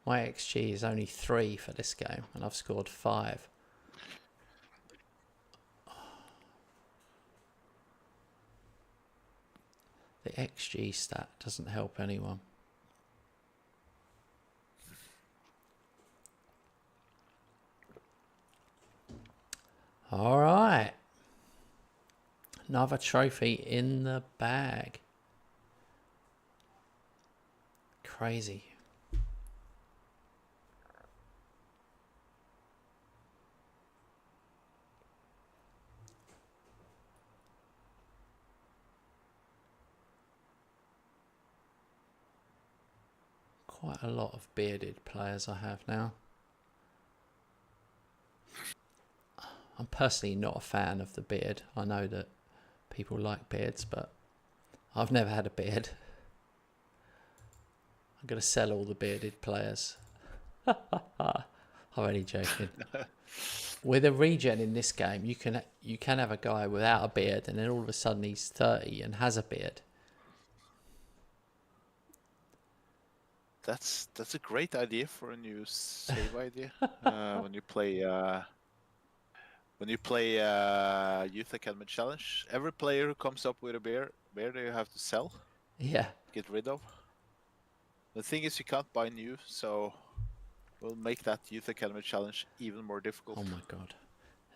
My XG is only 3 for this game, and I've scored 5. The XG stat doesn't help anyone. All right. Another trophy in the bag. Crazy. quite a lot of bearded players I have now. I'm personally not a fan of the beard. I know that people like beards, but I've never had a beard. I'm going to sell all the bearded players. I'm only joking. With a regen in this game, you can have a guy without a beard, and then all of a sudden he's 30 and has a beard. That's a great idea for a new save idea. When you play Youth Academy Challenge, every player who comes up with a beard you have to sell, Yeah. get rid of. The thing is, you can't buy new, so we'll make that Youth Academy Challenge even more difficult. Oh my God.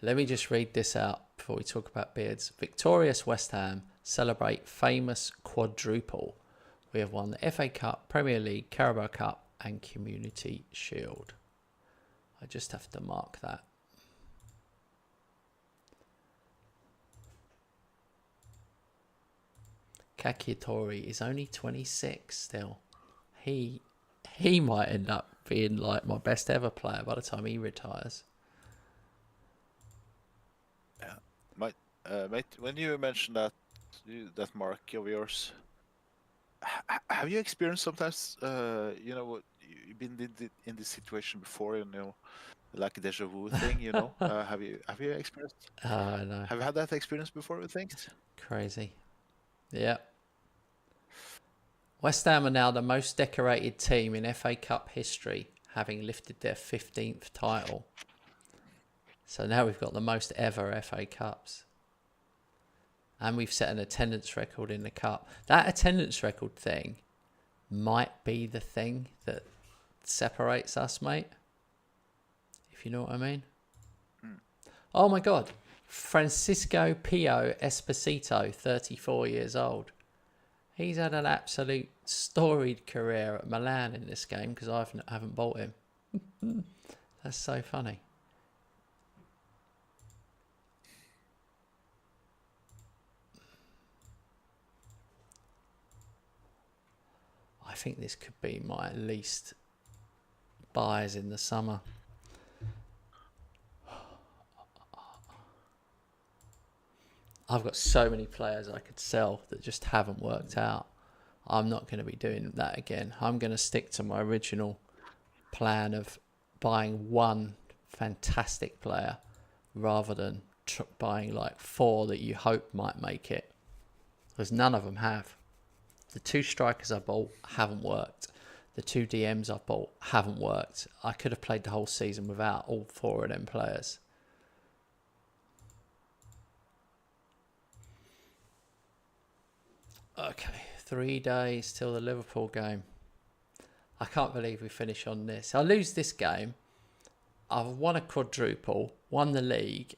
Let me just read this out before we talk about beards. Victorious West Ham celebrate famous quadruple. We have won the FA Cup, Premier League, Carabao Cup and Community Shield. I just have to mark that. Kakiatori is only 26 still. He might end up being like my best ever player by the time he retires. Yeah, mate. When you mentioned that mark of yours, have you experienced sometimes? You know what? You've been in this situation before. You know, like a deja vu thing. You know, have you experienced? No. Have you had that experience before with things? Crazy. Yeah. West Ham are now the most decorated team in FA Cup history, having lifted their 15th title. So now we've got the most ever FA Cups. And we've set an attendance record in the Cup. That attendance record thing might be the thing that separates us, mate. If you know what I mean. Oh my God. Francisco Pio Esposito, 34 years old. He's had an absolute storied career at Milan in this game because I haven't bought him. That's so funny. I think this could be my least buys in the summer. I've got so many players I could sell that just haven't worked out. I'm not going to be doing that again. I'm going to stick to my original plan of buying one fantastic player rather than buying like 4 that you hope might make it. Because none of them have. The 2 strikers I bought haven't worked. The 2 DMs I bought haven't worked. I could have played the whole season without all 4 of them players. Okay, 3 days till the Liverpool game. I can't believe we finish on this. I lose this game. I've won a quadruple, won the league,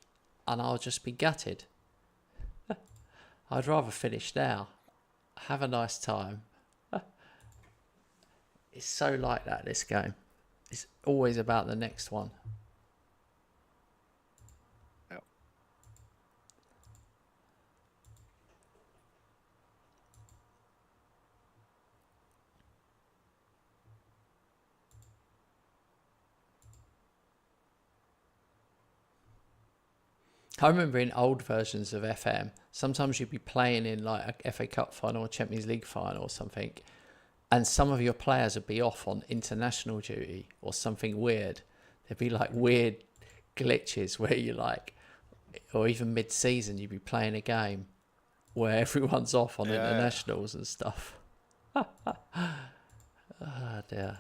and I'll just be gutted. I'd rather finish now. Have a nice time. It's so like that, this game. It's always about the next one. Yep. I remember in old versions of FM, sometimes you'd be playing in like a FA Cup final or Champions League final or something, and some of your players would be off on international duty or something weird. There'd be like weird glitches where you like, or even mid-season, you'd be playing a game where everyone's off on internationals and stuff. Oh dear.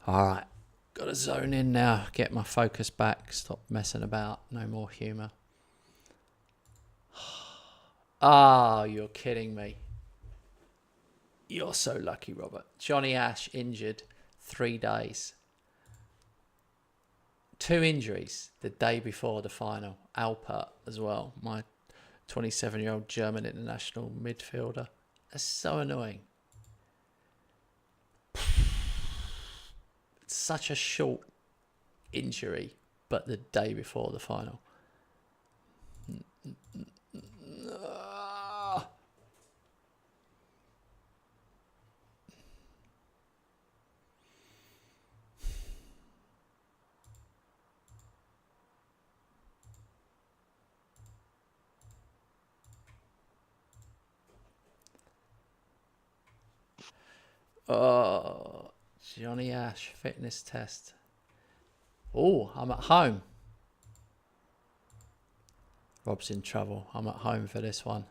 All right, got to zone in now, get my focus back, stop messing about, no more humour. Ah, you're kidding me. You're so lucky, Robert. Johnny Ash injured 3 days. 2 injuries the day before the final. Alpert as well, my 27-year-old German international midfielder. That's so annoying. Such a short injury, but the day before the final. Ah. Oh, Johnny Ash fitness test. Oh, I'm at home. Rob's in trouble. I'm at home for this one.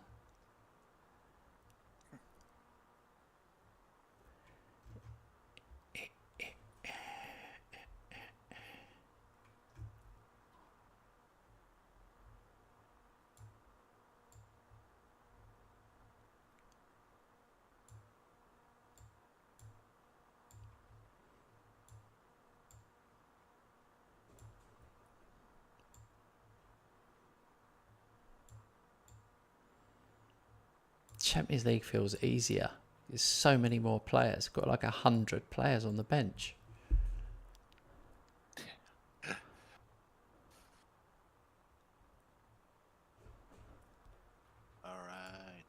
Champions League feels easier. There's so many more players. Got like 100 players on the bench. All right.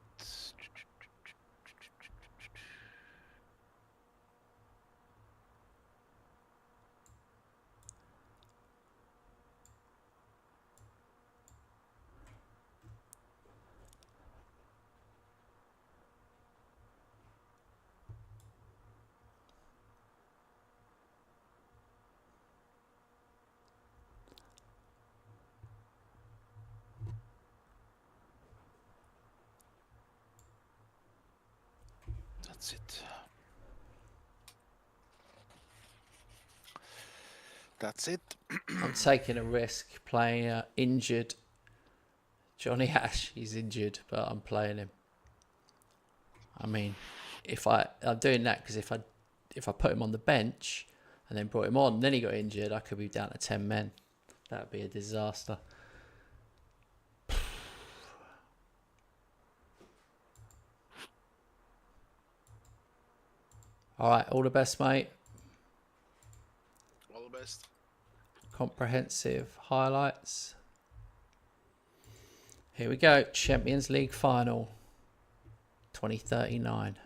That's it. That's it. I'm taking a risk playing injured Johnny Ash. He's injured, but I'm playing him. I mean, I'm doing that because if I put him on the bench and then brought him on, then he got injured, I could be down to 10 men. That would be a disaster. All right, all the best, mate. All the best. Comprehensive highlights. Here we go. Champions League final 2039.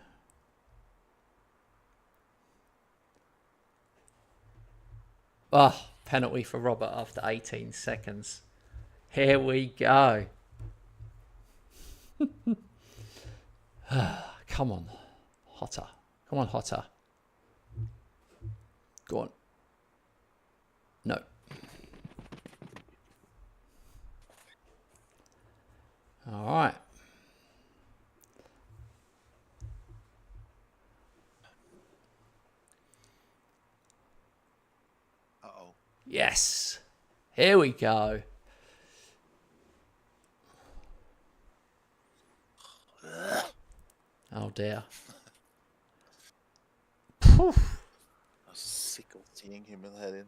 Oh, penalty for Robert after 18 seconds. Here we go. Come on, Hotter. Come on, Hotter. Go on. No. All right. Uh-oh. Yes. Here we go. Oh dear. I was sick of seeing him in the head in.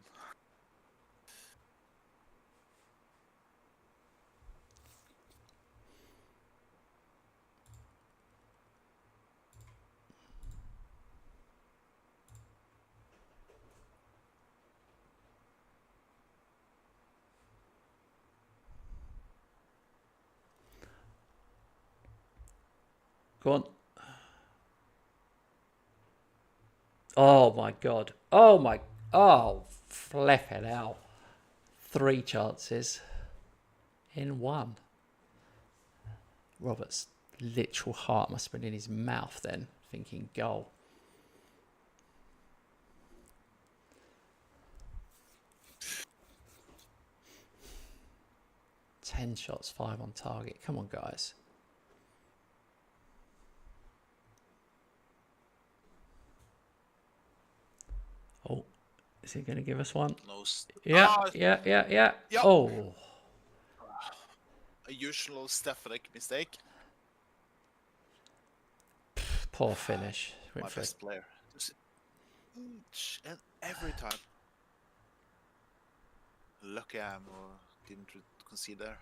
Go on. Oh my god. Oh, flipping out. 3 chances in 1. Robert's literal heart must have been in his mouth then, thinking goal. Ten shots, 5 on target. Come on, guys. Oh, is he going to give us one? No. Yeah, Ah, yeah. yeah. Oh. A usual Stefanik mistake. Poor finish. My Went for best player. Just each and every time. Lucky I am or didn't concede there.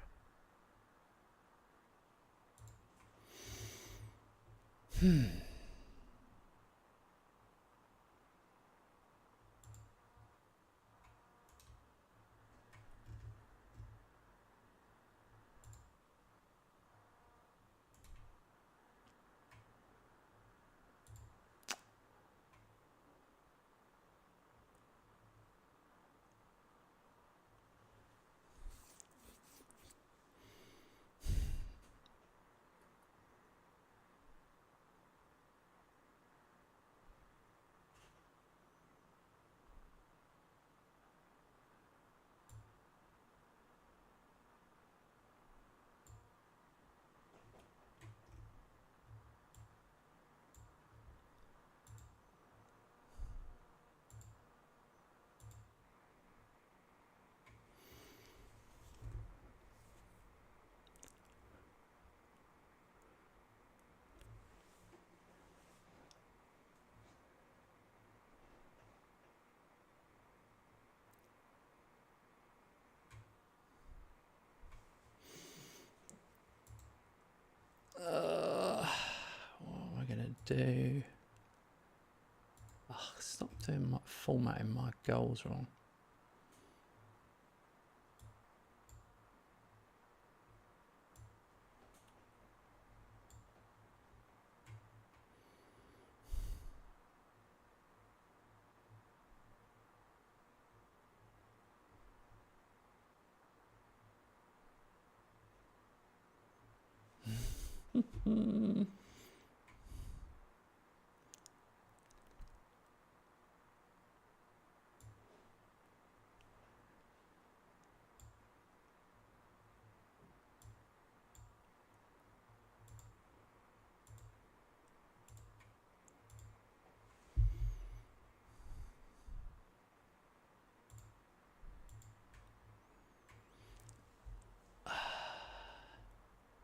do. Oh, stop doing my formatting my goals wrong.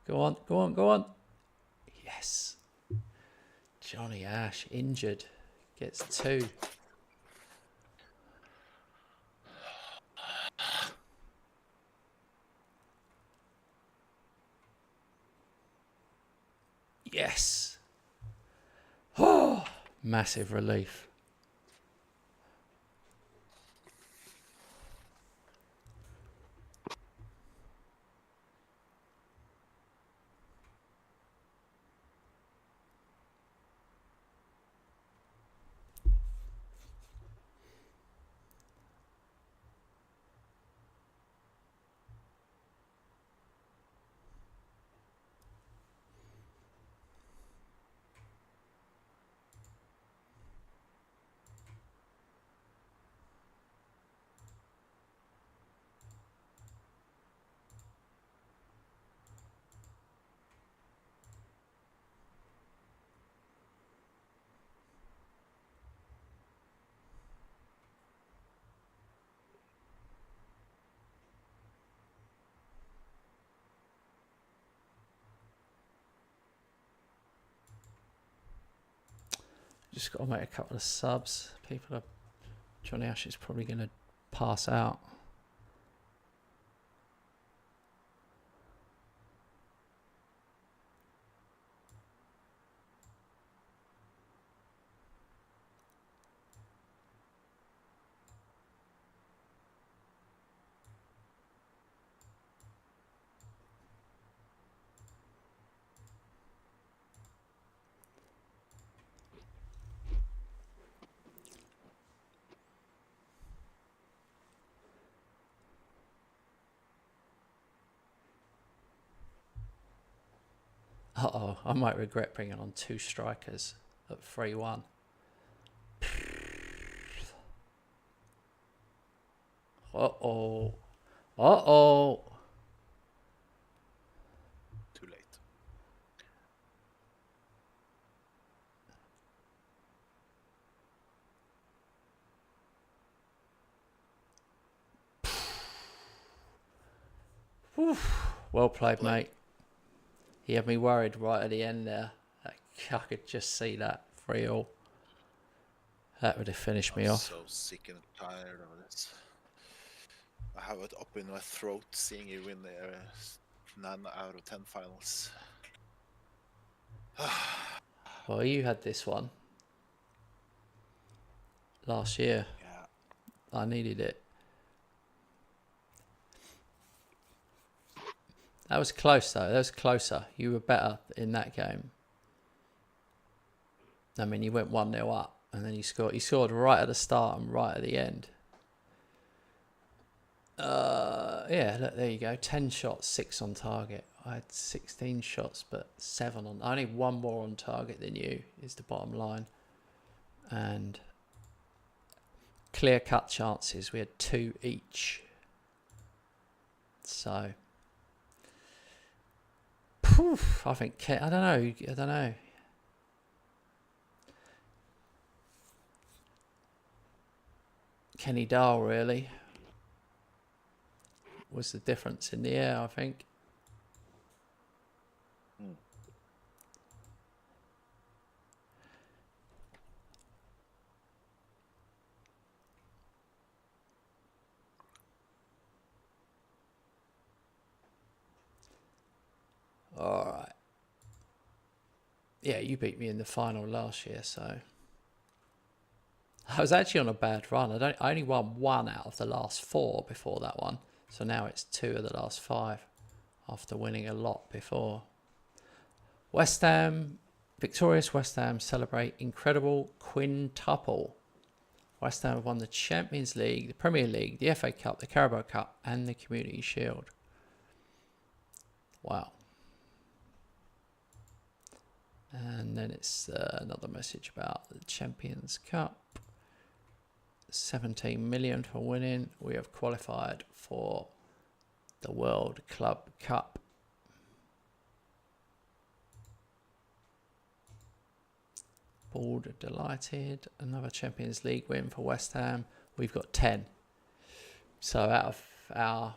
Go on, go on, go on. Yes. Johnny Ash, injured. Gets 2. Yes. Oh, massive relief. Just got to make a couple of subs. People are. Johnny Ash is probably going to pass out. Uh-oh, I might regret bringing on 2 strikers at 3-1. Uh-oh. Uh-oh. Too late. Well played, mate. He had me worried right at the end there. I could just see that 3-all. That would have finished me I'm off. so sick and tired of this. I have it up in my throat seeing you win the 9 out of 10 finals. Well, you had this one last year. Yeah. I needed it. That was close, though. That was closer. You were better in that game. I mean, you went 1-0 up, and then you scored. You scored right at the start and right at the end. Yeah, look, there you go. 10 shots, 6 on target. I had 16 shots, but 7 on. I only 1 more on target than you, is the bottom line. And clear-cut chances, we had 2 each. So, poof, I think, I don't know. Kenny Dahl, really, was the difference in the air, I think. All right. Yeah, you beat me in the final last year, so I was actually on a bad run. I only won 1 out of the last 4 before that one, so now it's 2 of the last 5 after winning a lot before. West Ham, victorious West Ham celebrate incredible quintuple. West Ham have won the Champions League, the Premier League, the FA Cup, the Carabao Cup, and the Community Shield. Wow. And then it's another message about the Champions Cup. 17 million for winning. We have qualified for the World Club Cup. Board delighted. Another Champions League win for West Ham. We've got 10. So out of our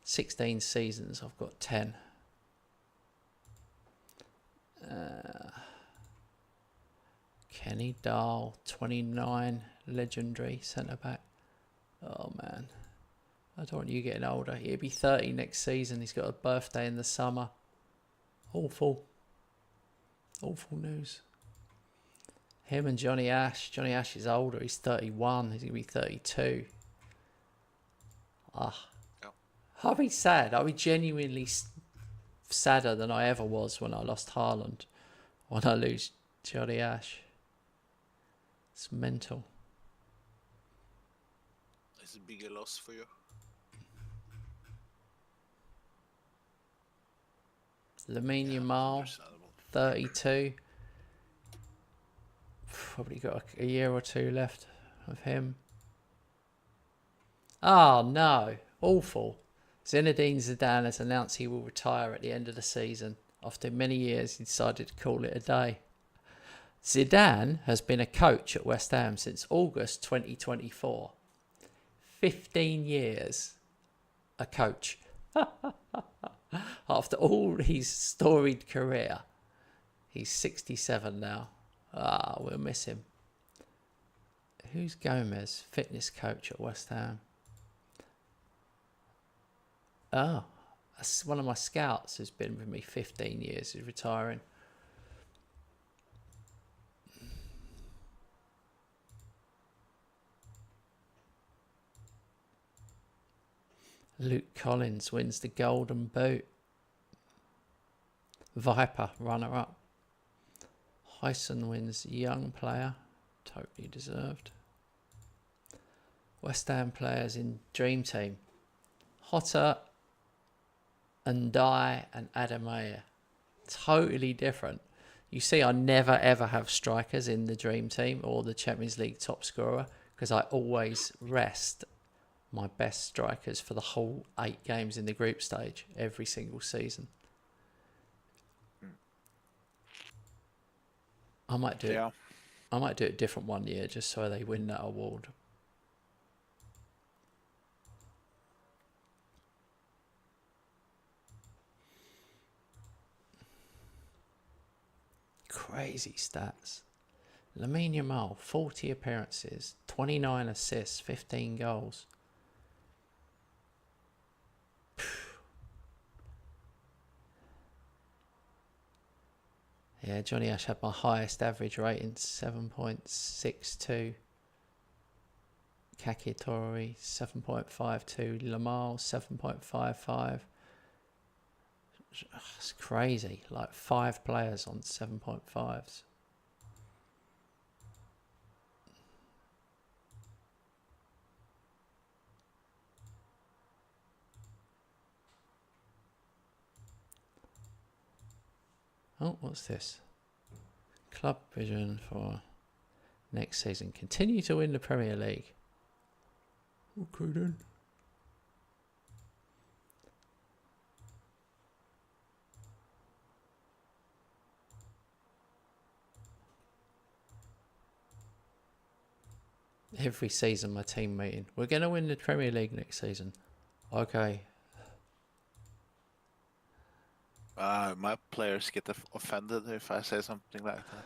16 seasons, I've got 10. Kenny Dahl, 29, legendary centre-back. Oh, man. I don't want you getting older. He'll be 30 next season. He's got a birthday in the summer. Awful. Awful news. Him and Johnny Ash. Johnny Ash is older. He's 31. He's going to be 32. I'll be sad. I'll be genuinely sadder than I ever was when I lost Haaland. When I lose Johnny Ash. It's mental. It's a bigger loss for you. Lamine Yamal, 32. Probably got a year or 2 left of him. Oh no, awful. Zinedine Zidane has announced he will retire at the end of the season. After many years, he decided to call it a day. Zidane has been a coach at West Ham since August 2024. 15 years a coach. After all his storied career. He's 67 now. We'll miss him. Who's Gomez? Fitness coach at West Ham. Oh, that's one of my scouts who's been with me 15 years. He's retiring. Luke Collins wins the Golden Boot. Viper, runner-up. Hyson wins Young Player. Totally deserved. West Ham players in Dream Team. Hotter, Ndai and Adamaya. Totally different. You see, I never ever have strikers in the Dream Team or the Champions League top scorer because I always rest my best strikers for the whole 8 games in the group stage every single season. I might do it. I might do it different one year just so they win that award. Crazy stats. Lamine Yamal, 40 appearances, 29 assists, 15 goals. Yeah, Johnny Ash had my highest average rating, 7.62. Kakitori, 7.52. Lamal, 7.55. It's crazy. Like 5 players on 7.5s. Oh, what's this? Club vision for next season. Continue to win the Premier League. Okay then. Every season, my team meeting. We're going to win the Premier League next season. Okay. My players get offended if I say something like that.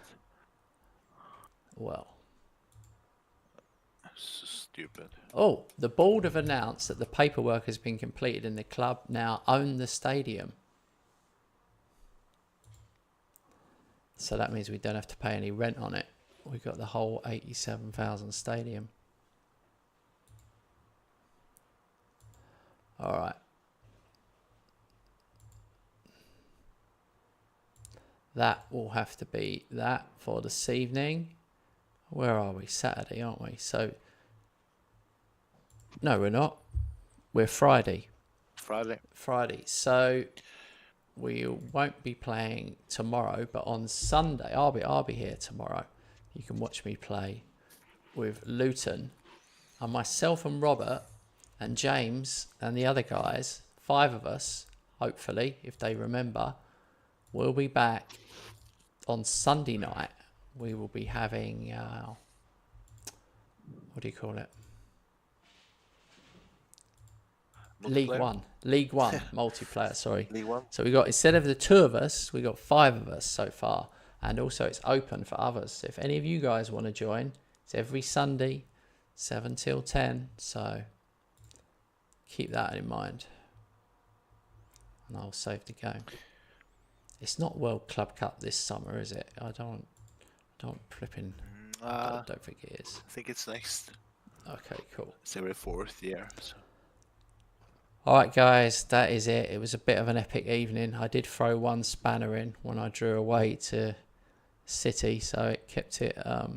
Well. So stupid. Oh, the board have announced that the paperwork has been completed and the club now own the stadium. So that means we don't have to pay any rent on it. We've got the whole 87,000 stadium. All right. That will have to be that for this evening. Where are we? Saturday, aren't we? So, no, we're not. We're Friday. Friday. So we won't be playing tomorrow, but on Sunday, I'll be here tomorrow. You can watch me play with Luton, and myself and Robert and James and the other guys, 5 of us, hopefully, if they remember, we'll be back on Sunday night. We will be having, what do you call it? League One multiplayer, sorry. League One. So we got, instead of the 2 of us, we got 5 of us so far. And also it's open for others. If any of you guys want to join, it's every Sunday, 7 till 10. So keep that in mind. And I'll save the game. It's not World Club Cup this summer, is it? I don't flipping. I don't think it is. I think it's next. Okay, cool. It's every 4th year. So. All right, guys, that is it. It was a bit of an epic evening. I did throw one spanner in when I drew away to City, so it kept it a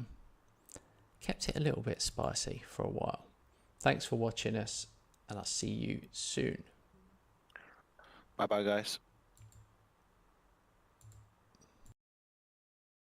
little bit spicy for a while. Thanks for watching us, and I'll see you soon. Bye-bye, guys.